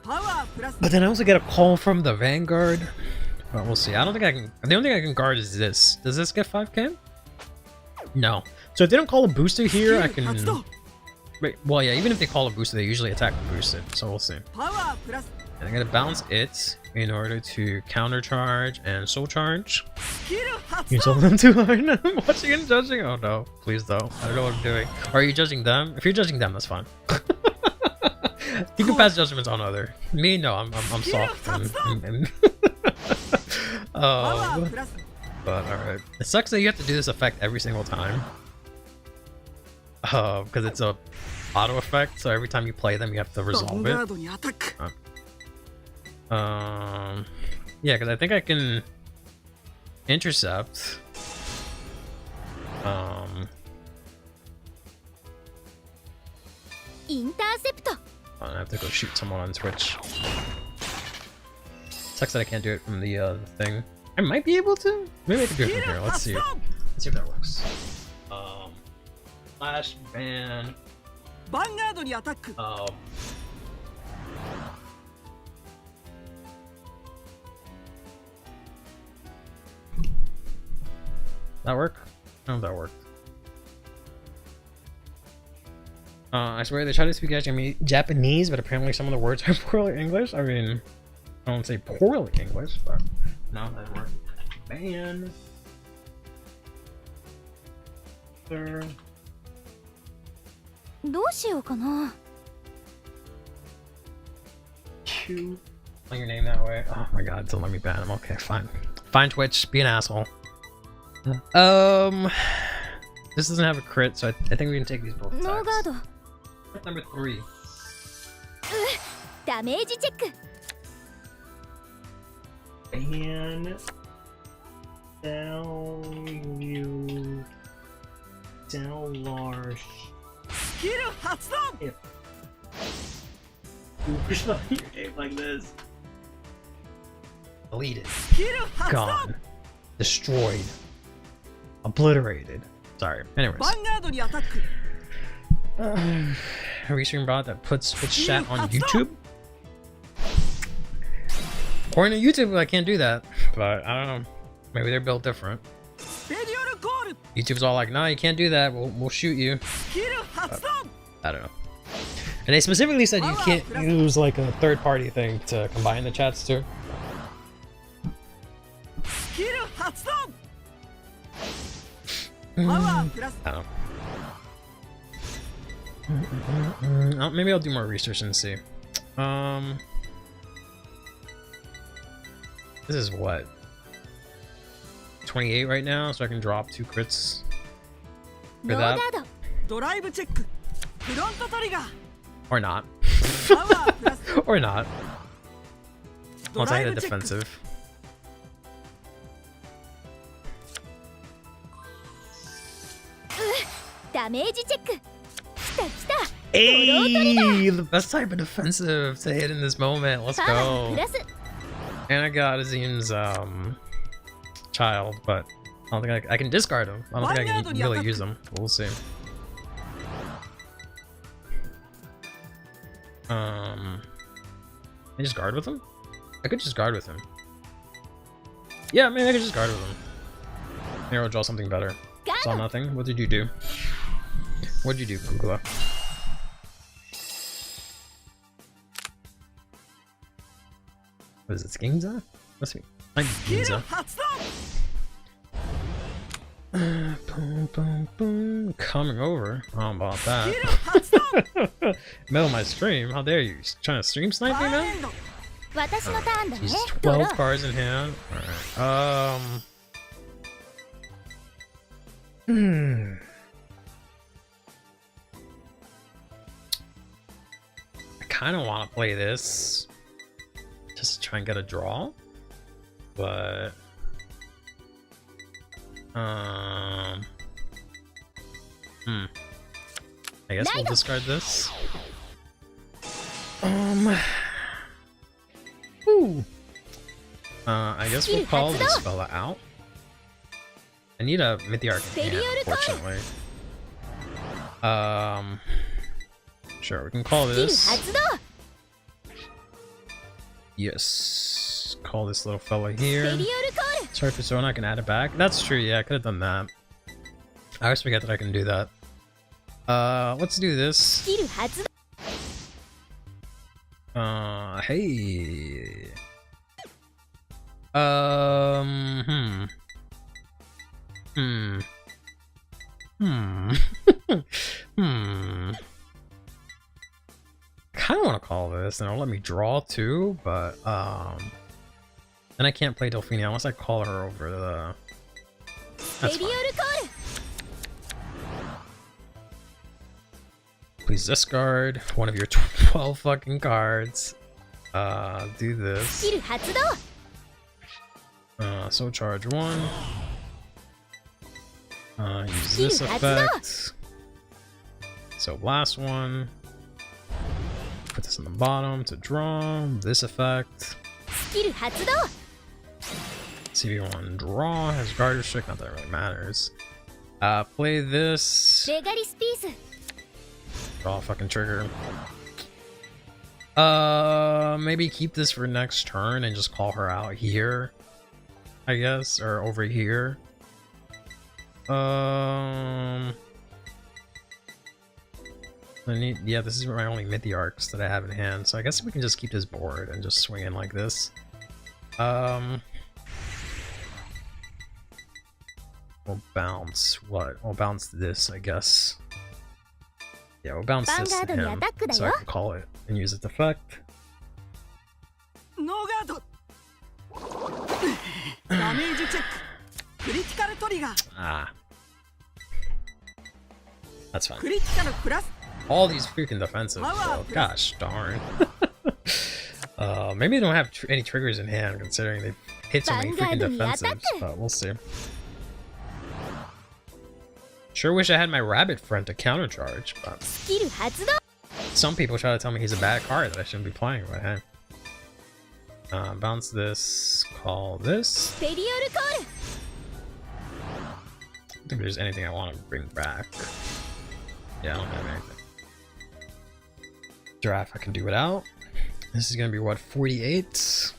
But then I also get a call from the Vanguard. Well, we'll see. I don't think I can. The only thing I can guard is this. Does this get 5k? No. So if they don't call a booster here, I can. Wait, well, yeah. Even if they call a booster, they usually attack the boosted. So we'll see. And I'm gonna bounce it in order to countercharge and soul charge. You told them too hard. I'm watching and judging. Oh no, please don't. I don't know what I'm doing. Or are you judging them? If you're judging them, that's fine. You can pass judgments on other. Me, no. I'm soft and but alright. It sucks that you have to do this effect every single time. Because it's a auto effect, so every time you play them, you have to resolve it. Yeah, because I think I can intercept. I have to go shoot someone on Twitch. Sucks that I can't do it from the thing. I might be able to. Maybe I can do it from here. Let's see. Let's see if that works. Flash ban. That work? I don't know if that worked. I swear they try to speak Japanese, but apparently some of the words are poorly English. I mean, I don't say poorly English, but no, that didn't work. Ban. Sir. Chew. Spelling your name that way. Oh my god, don't let me ban him. Okay, fine. Fine, Twitch. Be an asshole. This doesn't have a crit, so I think we can take these both attacks. Number 3. Damage check. Ban. Dellarsh. If you're spelling your name like this. Deleted. Gone. Destroyed. Obliterated. Sorry. Anyways. A restream bot that puts Twitch chat on YouTube? According to YouTube, I can't do that. But I don't know. Maybe they're built different. YouTube's all like, nah, you can't do that. We'll shoot you. But I don't know. And they specifically said you can't use like a third-party thing to combine the chats too. I don't know. Maybe I'll do more research and see. This is what? 28 right now, so I can drop 2 crits for that. Or not. Or not. Once I hit a defensive. Hey, the best type of defensive to hit in this moment. Let's go. And I got Azim's child, but I don't think I can discard him. I don't think I can really use him. We'll see. Can I just guard with him? I could just guard with him. Yeah, maybe I could just guard with him. Here, I'll draw something better. Saw nothing. What did you do? What did you do, Kukula? What is it, Ginza? Must be like Ginza. Boom, boom, boom. Coming over. How about that? Middle of my stream. How dare you? Trying to stream snipe me now? He's 12 cards in hand. Alright. I kind of want to play this. Just try and get a draw, but I guess we'll discard this. Ooh. I guess we'll call this fella out. I need a Mythiarq in hand, unfortunately. Sure, we can call this. Yes. Call this little fella here. Surface, so we're not gonna add it back. That's true, yeah, I could have done that. I always forget that I can do that. Let's do this. Hey. Kind of want to call this, and it'll let me draw too, but then I can't play Delphine unless I call her over the. That's fine. Please discard one of your 12 fucking cards. Do this. So charge 1. Use this effect. So last one. Put this on the bottom to draw. This effect. See if you want to draw. Has guard restrict. Not that it really matters. Play this. Draw a fucking trigger. Maybe keep this for next turn and just call her out here, I guess, or over here. Yeah, this is my only Mythiarqs that I have in hand, so I guess we can just keep this board and just swing in like this. We'll bounce what? We'll bounce this, I guess. Yeah, we'll bounce this to him, so I can call it and use its effect. Ah. That's fine. All these freaking defensive, so gosh darn. Maybe they don't have any triggers in hand, considering they've hit so many freaking defensives, but we'll see. Sure wish I had my rabbit friend to countercharge, but some people try to tell me he's a bad card that I shouldn't be playing, but hey. Bounce this, call this. I don't think there's anything I want to bring back. Yeah, I don't have anything. Draft, I can do without. This is gonna be what, 48?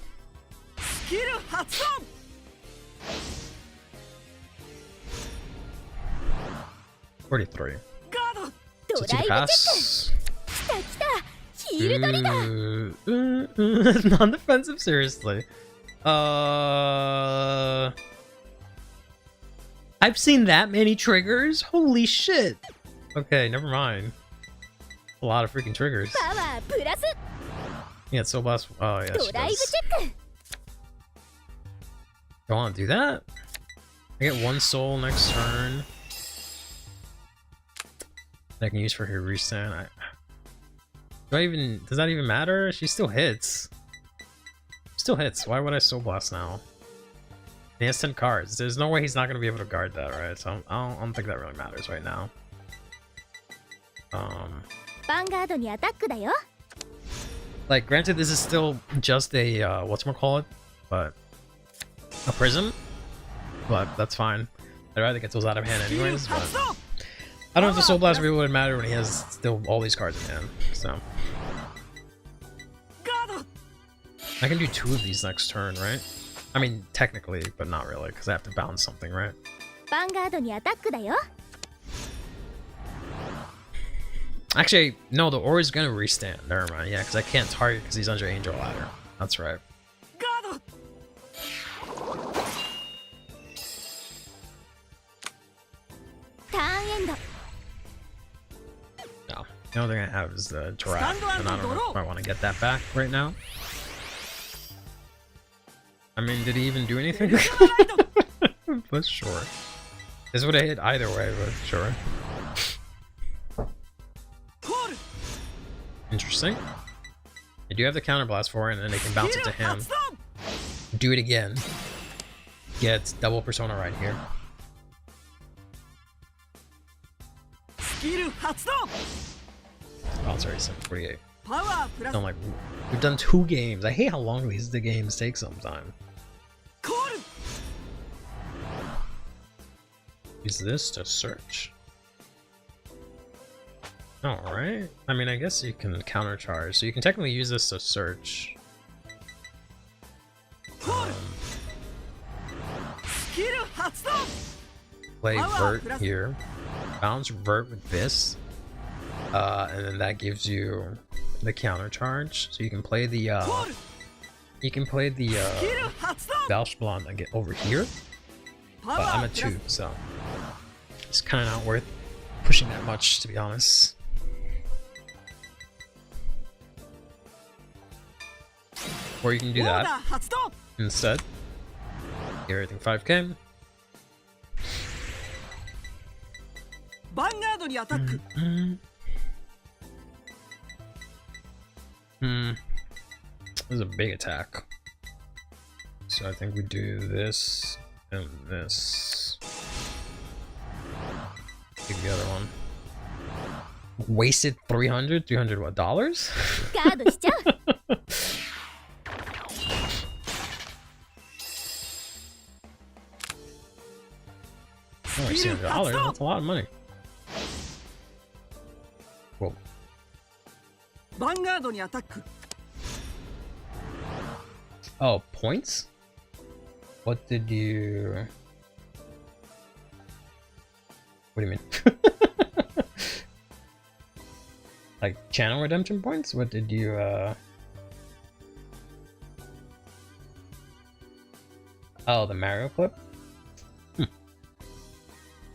43. Suchi pass. Non-defensive, seriously. I've seen that many triggers? Holy shit. Okay, never mind. A lot of freaking triggers. Yeah, it's so blast. Oh, yeah, she does. I want to do that? I get 1 soul next turn that I can use for her restand. Does that even matter? She still hits. Still hits. Why would I soul blast now? He has 10 cards. There's no way he's not going to be able to guard that, right? So I don't think that really matters right now. Like, granted, this is still just a whatchamacallit, but a prism, but that's fine. I'd rather get those out of hand anyways, but I don't know if the soul blast really would matter when he has still all these cards in hand, so I can do 2 of these next turn, right? I mean, technically, but not really, because I have to bounce something, right? Actually, no, the aura is gonna restand. Never mind. Yeah, because I can't target because he's under Angel Ladder. That's right. No, the only thing I have is the giraffe, and I don't know if I want to get that back right now. I mean, did he even do anything? But sure. This would have hit either way, but sure. Interesting. I do have the counterblast for it, and then they can bounce it to him. Do it again. Get double persona right here. Oh, it's already 748. I'm like, we've done 2 games. I hate how long the games take sometimes. Use this to search. Alright. I mean, I guess you can countercharge, so you can technically use this to search. Play vert here. Bounce vert with this. And then that gives you the countercharge. So you can play the Valsblond and get over here. But I'm at 2, so it's kinda not worth pushing that much, to be honest. Or you can do that instead. Get everything 5k. This is a big attack. So I think we do this and this. Take the other one. Wasted 300? 300 what, dollars? Oh, $600. That's a lot of money. Whoa. Oh, points? What did you... What do you mean? Like channel redemption points? What did you Oh, the Mario clip?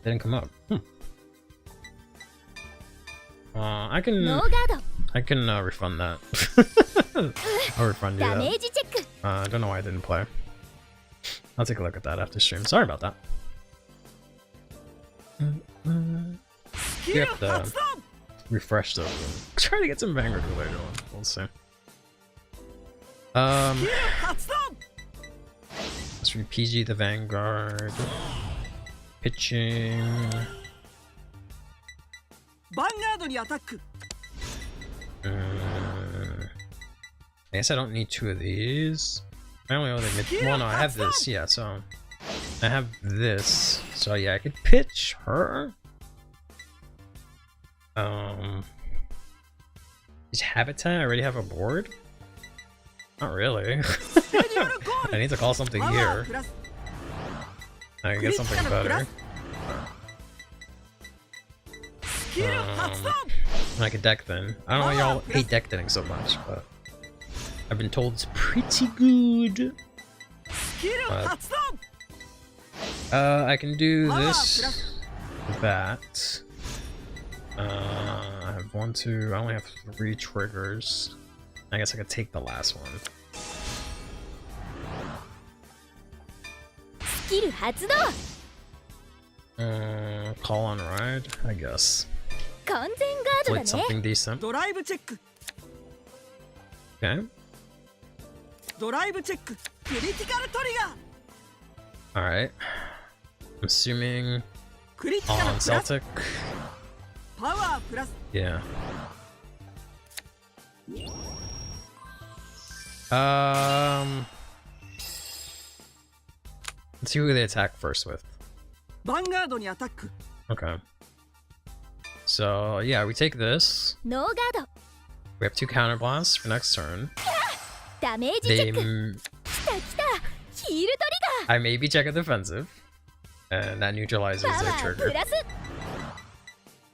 Didn't come up. I can refund that. I'll refund you that. I don't know why I didn't play. I'll take a look at that after stream. Sorry about that. You have to refresh those. Try to get some Vanguard related on. We'll see. Let's re-PG the Vanguard. Pitching. I guess I don't need 2 of these. I only own the well, no, I have this, yeah, so I have this. So yeah, I could pitch her. Is Habitat? I already have a board? Not really. I need to call something here. I can get something better. I could deck then. I don't know why y'all hate deck thinning so much, but I've been told it's pretty good. But, I can do this, that. I have 1, 2. I only have 3 triggers. I guess I could take the last one. Call on ride, I guess. Played something decent. Okay. Alright. I'm assuming on Celtic. Yeah. Let's see who they attack first with. Okay. So yeah, we take this. We have 2 counterblasts for next turn. I maybe check a defensive, and that neutralizes their trigger.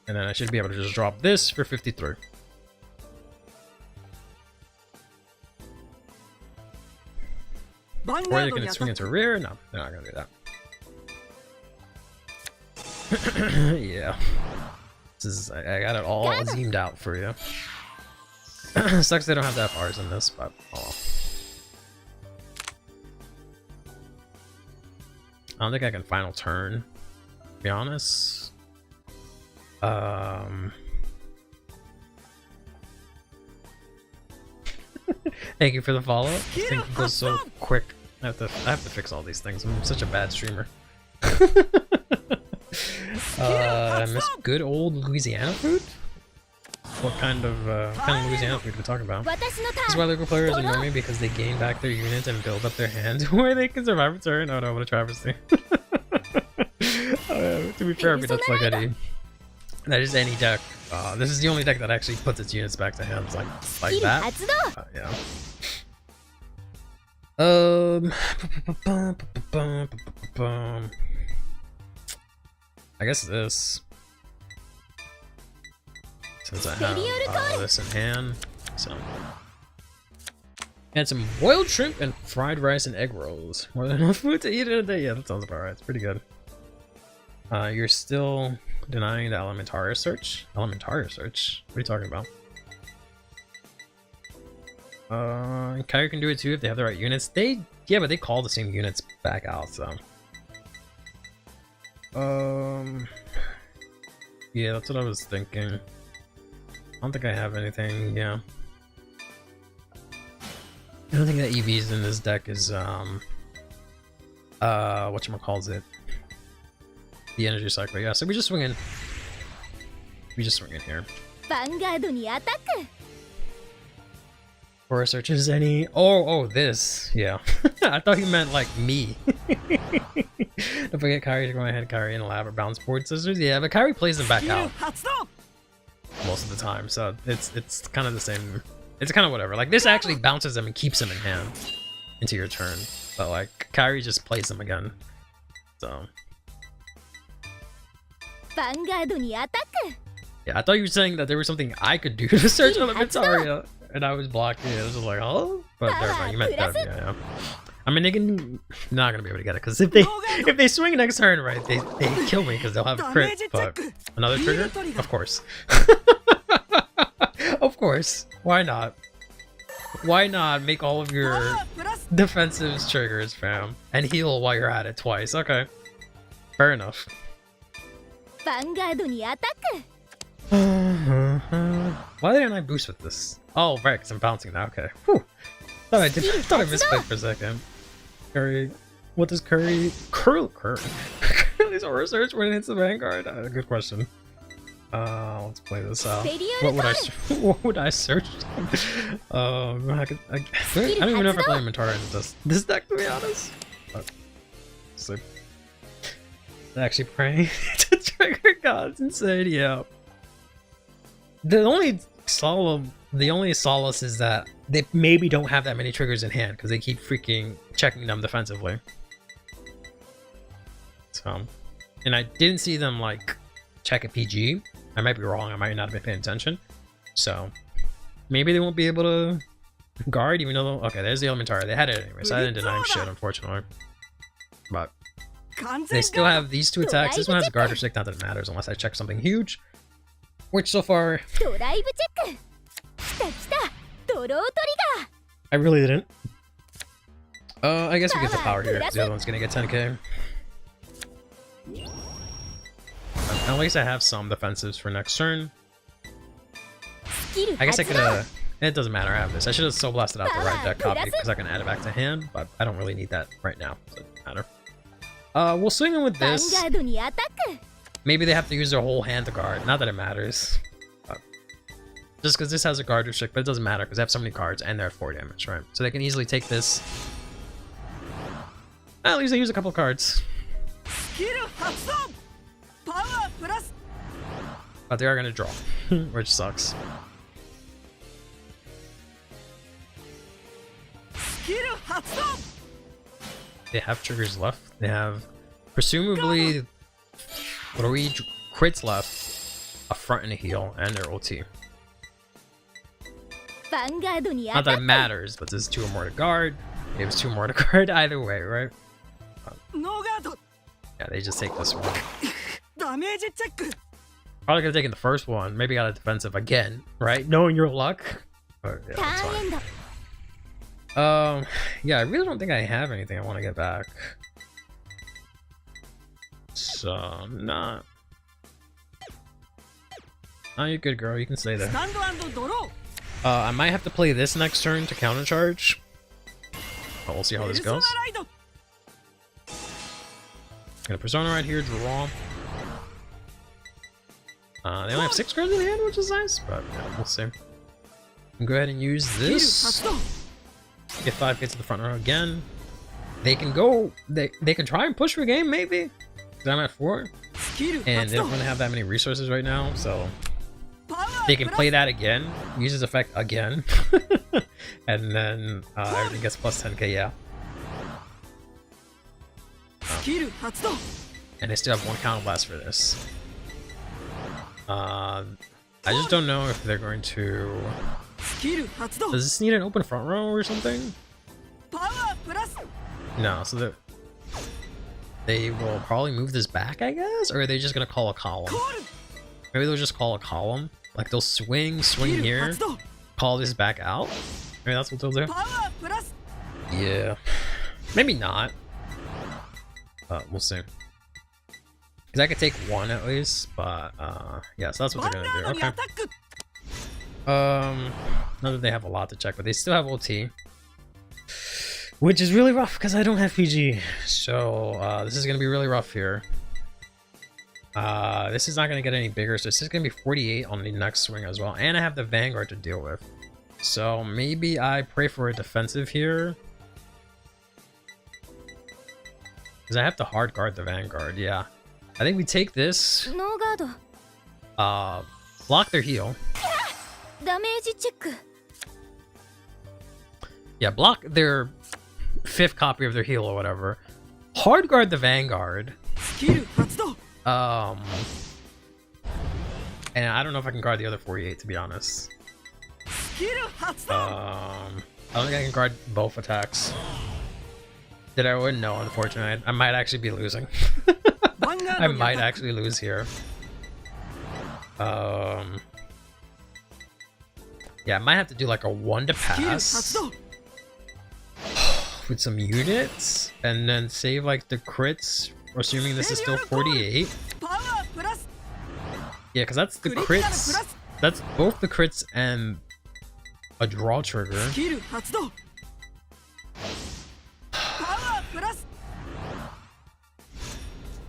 And then I should be able to just drop this for 53. Or they can swing into rear. No, they're not gonna do that. Yeah. This is, I got it all zoomed out for you. Sucks they don't have the FRs in this, but oh well. I don't think I can final turn, to be honest. Thank you for the follow. This thing goes so quick. I have to fix all these things. I'm such a bad streamer. Miss good old Louisiana food? What kind of Louisiana food are we talking about? This is why local players annoy me because they gain back their units and build up their hand where they can survive a turn. Oh no, what a travesty. To be fair, I mean, that's like that is any deck. This is the only deck that actually puts its units back to hands like that. Yeah. I guess this. Since I have this in hand, so. And some boiled shrimp and fried rice and egg rolls. More than enough food to eat in a day. Yeah, that sounds about right. It's pretty good. You're still denying the Elementaria search? Elementaria search? What are you talking about? Kyrie can do it too if they have the right units. Yeah, but they call the same units back out, so. Yeah, that's what I was thinking. I don't think I have anything, yeah. I don't think that EVs in this deck is, whatchamacallit? The energy cycle, yeah, so we just swing in. We just swing in here. Forest searches any... Oh, this. Yeah. I thought you meant, like, me. Don't forget Kyrie to go ahead, Kyrie, and elaborate bounce board scissors. Yeah, but Kyrie plays them back out. Most of the time, so it's kind of the same. It's kind of whatever. Like, this actually bounces them and keeps them in hand into your turn. But, like, Kyrie just plays them again. So... Yeah, I thought you were saying that there was something I could do to search Elementaria, and I was blocked. Yeah, I was just like, oh, but never mind. You meant that. Yeah. I mean, not gonna be able to get it because if they swing next turn, right, they kill me because they'll have a crit. But another trigger, of course, of course. Why not? Why not make all of your defensive triggers, fam, and heal while you're at it twice? Okay, fair enough. Why didn't I boost with this? Oh, right, because I'm bouncing now. Okay. Whew. Thought I misclicked for a second. Curry. What does Curry? Curly's aura search when it hits the Vanguard? Good question. Let's play this out. What would I search? I don't even know if I play Mythiarq in this deck, to be honest. Sleep. Actually praying to trigger gods insane, yeah. The only solace is that they maybe don't have that many triggers in hand because they keep freaking checking them defensively. So, and I didn't see them like check a PG. I might be wrong. I might not have been paying attention. So maybe they won't be able to guard, even though okay, there's the Elementaria. They had it anyway, so I didn't deny shit, unfortunately. But they still have these two attacks. This one has a guard or stick, not that it matters unless I check something huge. Which so far I really didn't. I guess we get the power here because the other one's gonna get 10k. At least I have some defensives for next turn. I guess I could it doesn't matter, I have this. I should have Soul Blasted out the right deck copy because I can add it back to hand, but I don't really need that right now, so it doesn't matter. We'll swing in with this. Maybe they have to use their whole hand to guard. Not that it matters. Just because this has a guard restrict, but it doesn't matter because they have so many cards and they're at 4 damage, right? So they can easily take this. At least they use a couple of cards. But they are going to draw, which sucks. They have triggers left. They have presumably 3 crits left, a front and a heal, and their ulti. Not that it matters, but there's 2 or more to guard. It was 2 more to guard either way, right? Yeah, they just take this one. Probably could have taken the first one. Maybe got a defensive again, right? Knowing your luck. But yeah, that's fine. Yeah, I really don't think I have anything I want to get back. So, I'm not. Oh, you're good, girl. You can stay there. I might have to play this next turn to countercharge. But we'll see how this goes. Gonna Persona right here, draw. They only have 6 cards in hand, which is nice, but yeah, we'll see. Go ahead and use this. Get 5k to the front row again. They can go. They can try and push for a game, maybe. Cause I'm at 4, and they don't really have that many resources right now, so they can play that again, use his effect again, and then everything gets plus 10k. Yeah. And they still have 1 counter blast for this. I just don't know if they're going to. Does this need an open front row or something? No, so they will probably move this back, I guess? Or are they just gonna call a column? Maybe they'll just call a column. Like they'll swing here, call this back out. Maybe that's what they'll do. Yeah. Maybe not. We'll see. Because I could take 1 at least, but yeah, so that's what they're gonna do. Okay. Not that they have a lot to check, but they still have OT. Which is really rough because I don't have PG. So this is gonna be really rough here. This is not gonna get any bigger, so this is gonna be 48 on the next swing as well. And I have the Vanguard to deal with. So maybe I pray for a defensive here. Because I have to hard guard the Vanguard, yeah. I think we take this. Block their heal. Yeah, block their 5th copy of their heal or whatever. Hard guard the Vanguard. And I don't know if I can guard the other 48, to be honest. I don't think I can guard both attacks. Did I win? No, unfortunately. I might actually be losing. I might actually lose here. Yeah, I might have to do like a 1 to pass with some units, and then save like the crits, assuming this is still 48. Yeah, because that's the crits. That's both the crits and a draw trigger.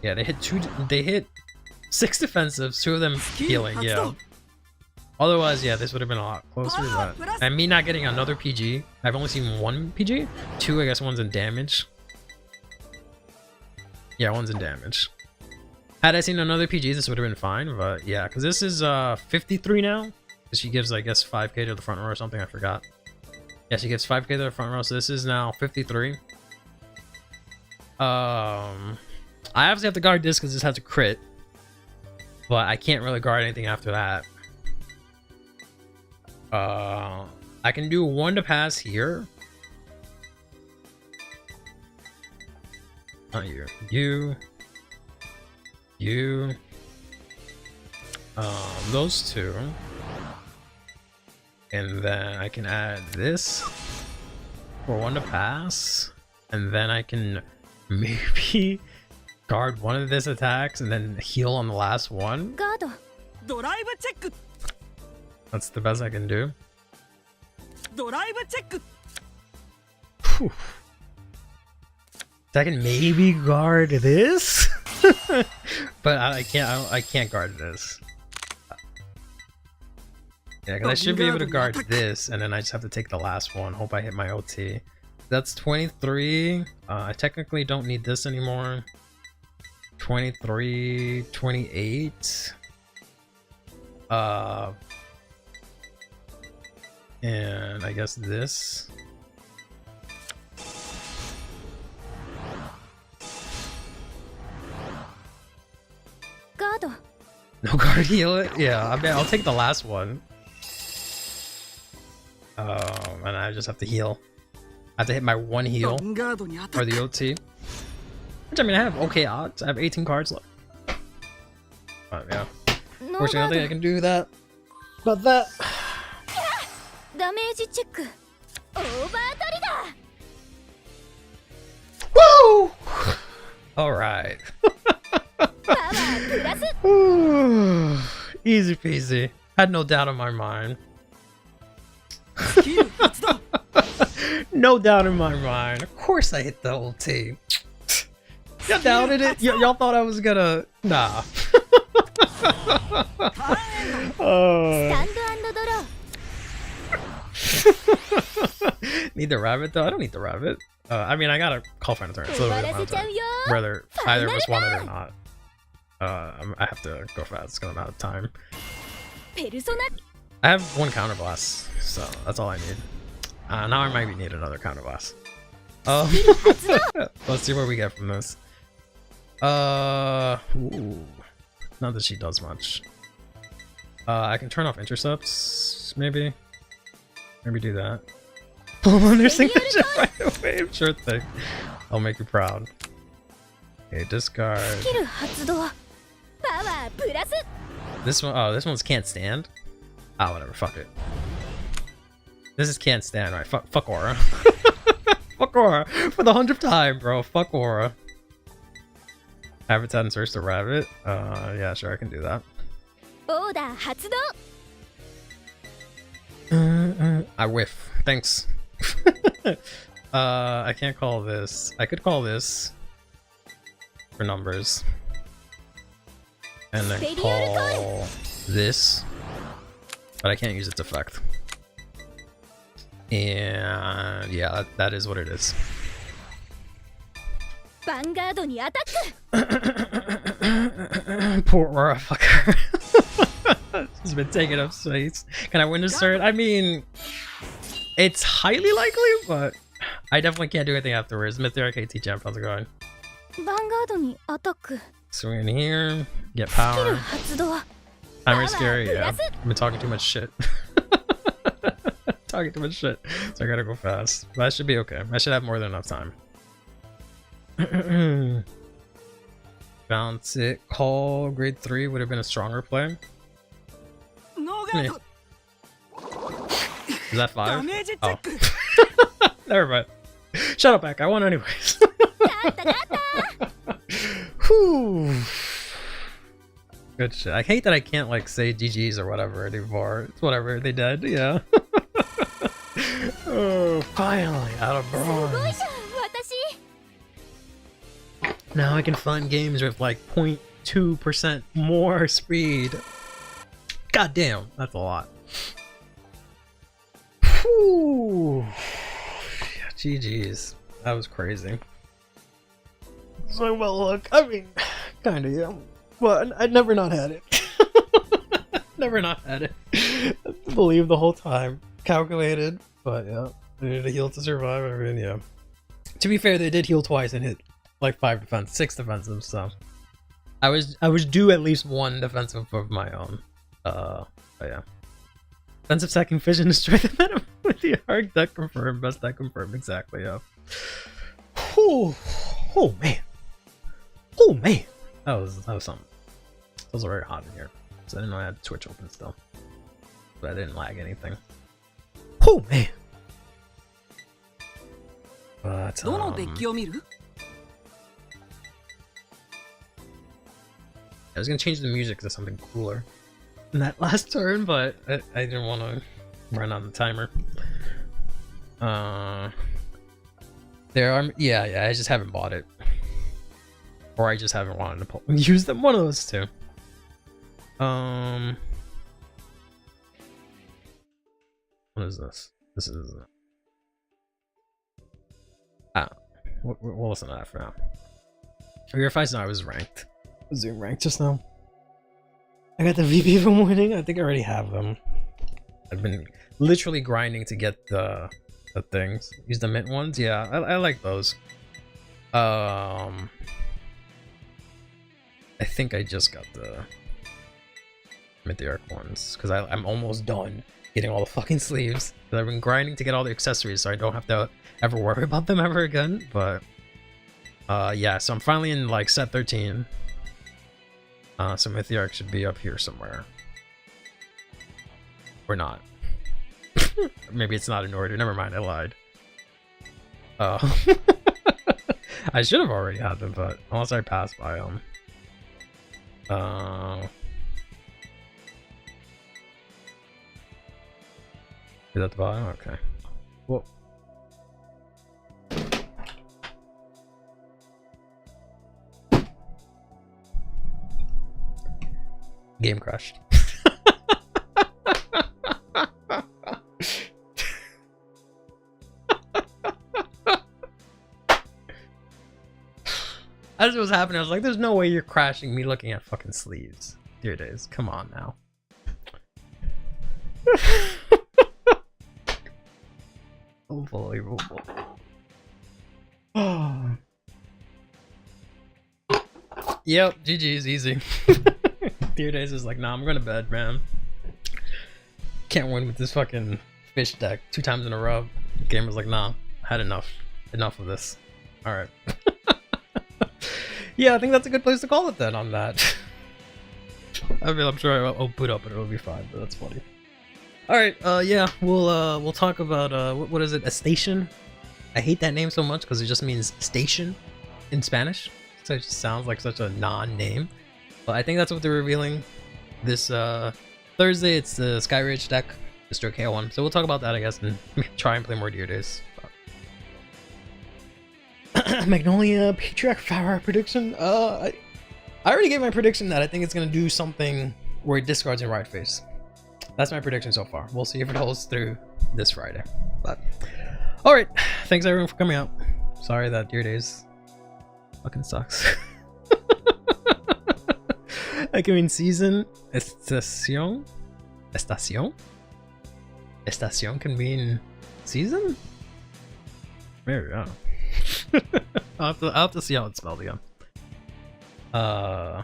Yeah, they hit 6 defensives, 2 of them healing, yeah. Otherwise, yeah, this would have been a lot closer, but and me not getting another PG. I've only seen 1 PG. 2, I guess 1's in damage. Yeah, 1's in damage. Had I seen another PG, this would have been fine, but yeah, because this is 53 now. She gives, I guess, 5k to the front row or something, I forgot. Yeah, she gives 5k to the front row, so this is now 53. I obviously have to guard this because this has a crit, but I can't really guard anything after that. I can do 1 to pass here. Not you. You. Those 2. And then I can add this for 1 to pass. And then I can maybe guard 1 of this attacks and then heal on the last one. That's the best I can do. Whew. I can maybe guard this, but I can't guard this. Yeah, because I should be able to guard this, and then I just have to take the last one. Hope I hit my OT. That's 23. I technically don't need this anymore. 23, 28. And I guess this. No guard heal it? Yeah, I mean, I'll take the last one. And I just have to heal. I have to hit my 1 heal or the OT. Which, I mean, I have okay odds. I have 18 cards left. But yeah. Fortunately, I don't think I can do that. But that. Woo! Alright. Easy peasy. Had no doubt in my mind. No doubt in my mind. Of course I hit the ulti. Y'all doubted it? Y'all thought I was gonna... Nah. Need the rabbit though? I don't need the rabbit. I mean, I gotta call final turn. It's literally my turn. Whether either of us want it or not. I have to go fast. It's gonna be out of time. I have one counterblast, so that's all I need. Now I might need another counterblast. Let's see what we get from this. Ooh. Not that she does much. I can turn off intercepts, maybe. Maybe do that. Pull under signature right away. Sure thing. I'll make you proud. Okay, discard. This one, oh, this one's can't stand. Ah, whatever. Fuck it. This is can't stand, right? Fuck Aura. Fuck Aura for the 100th time, bro. Fuck Aura. Habitat and search the rabbit. Yeah, sure, I can do that. I whiff. Thanks. I can't call this. I could call this for numbers. And then call this. But I can't use its effect. And yeah, that is what it is. Poor Aura fucker. She's been taking up space. Can I win this turn? I mean, it's highly likely, but I definitely can't do anything afterwards. Mythiarq AT champ, how's it going? Swing in here, get power. Timer's scary, yeah. I've been talking too much shit. Talking too much shit, so I gotta go fast. But I should be okay. I should have more than enough time. Bounce it, call grade 3 would have been a stronger play. Is that 5? Oh. Never mind. Shut up, back. I won anyways. Whew. Good shit. I hate that I can't like say GG's or whatever anymore. It's whatever. They dead. Yeah. Oh, finally out of bronze. Now I can find games with like 0.2% more speed. God damn, that's a lot. Whew. GG's. That was crazy. So well, look, I mean, kinda, yeah. Well, I'd never not had it. Never not had it. Believe the whole time. Calculated, but yeah. They needed to heal to survive. I mean, yeah. To be fair, they did heal twice and hit like 6 defensive, so I was due at least 1 defensive of my own. But yeah. Defensive second fission destroy the meta with the arc deck confirmed, best deck confirmed, exactly, yeah. Whew. Oh man. Oh man. That was something. It was very hot in here. So I didn't know I had Twitch open still. But I didn't lag anything. Oh man. But I was gonna change the music to something cooler in that last turn, but I didn't want to run on the timer. There are, yeah, I just haven't bought it, or I just haven't wanted to use them. One of those two. What is this? This is we'll listen to that for now. Verifies now I was ranked. Zoom ranked just now. I got the VP from winning. I think I already have them. I've been literally grinding to get the things. Use the mint ones. Yeah, I like those. I think I just got the Mythiarq ones because I'm almost done getting all the fucking sleeves. I've been grinding to get all the accessories so I don't have to ever worry about them ever again. But yeah, so I'm finally in like set 13. So Mythiarq should be up here somewhere. Or not. Maybe it's not in order. Never mind, I lied. I should have already had them, but unless I pass by them. Is that the bottom? Okay. Well. Game crashed. As it was happening, I was like, there's no way you're crashing me looking at fucking sleeves. Dear days, come on now. Unbelievable. Yep, GG's easy. Dear days is like, nah, I'm going to bed, man. Can't win with this fucking fish deck 2 times in a row. Game was like, nah, I had enough. Enough of this. Alright. Yeah, I think that's a good place to call it then on that. I mean, I'm sure I'll boot up and it'll be fine, but that's funny. Alright, yeah, we'll talk about, what is it, a station? I hate that name so much because it just means station in Spanish. So it just sounds like such a non-name. But I think that's what they're revealing this Thursday. It's the Sky Ridge deck, Mr. K1. So we'll talk about that, I guess, and try and play more Dear Days. Magnolia Patriarch Flower prediction. I already gave my prediction that I think it's gonna do something where it discards in right face. That's my prediction so far. We'll see if it holds through this Friday. But alright, thanks everyone for coming out. Sorry that Dear Days fucking sucks. I can mean season. Estación can mean season? Maybe, I don't know. I'll have to see how it's spelled again. Yeah,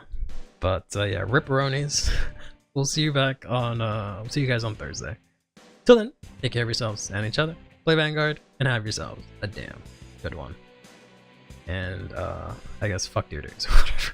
ripperonis. We'll see you back on we'll see you guys on Thursday. Till then, take care of yourselves and each other. Play Vanguard and have yourselves a damn good one. And I guess fuck Dear Days or whatever.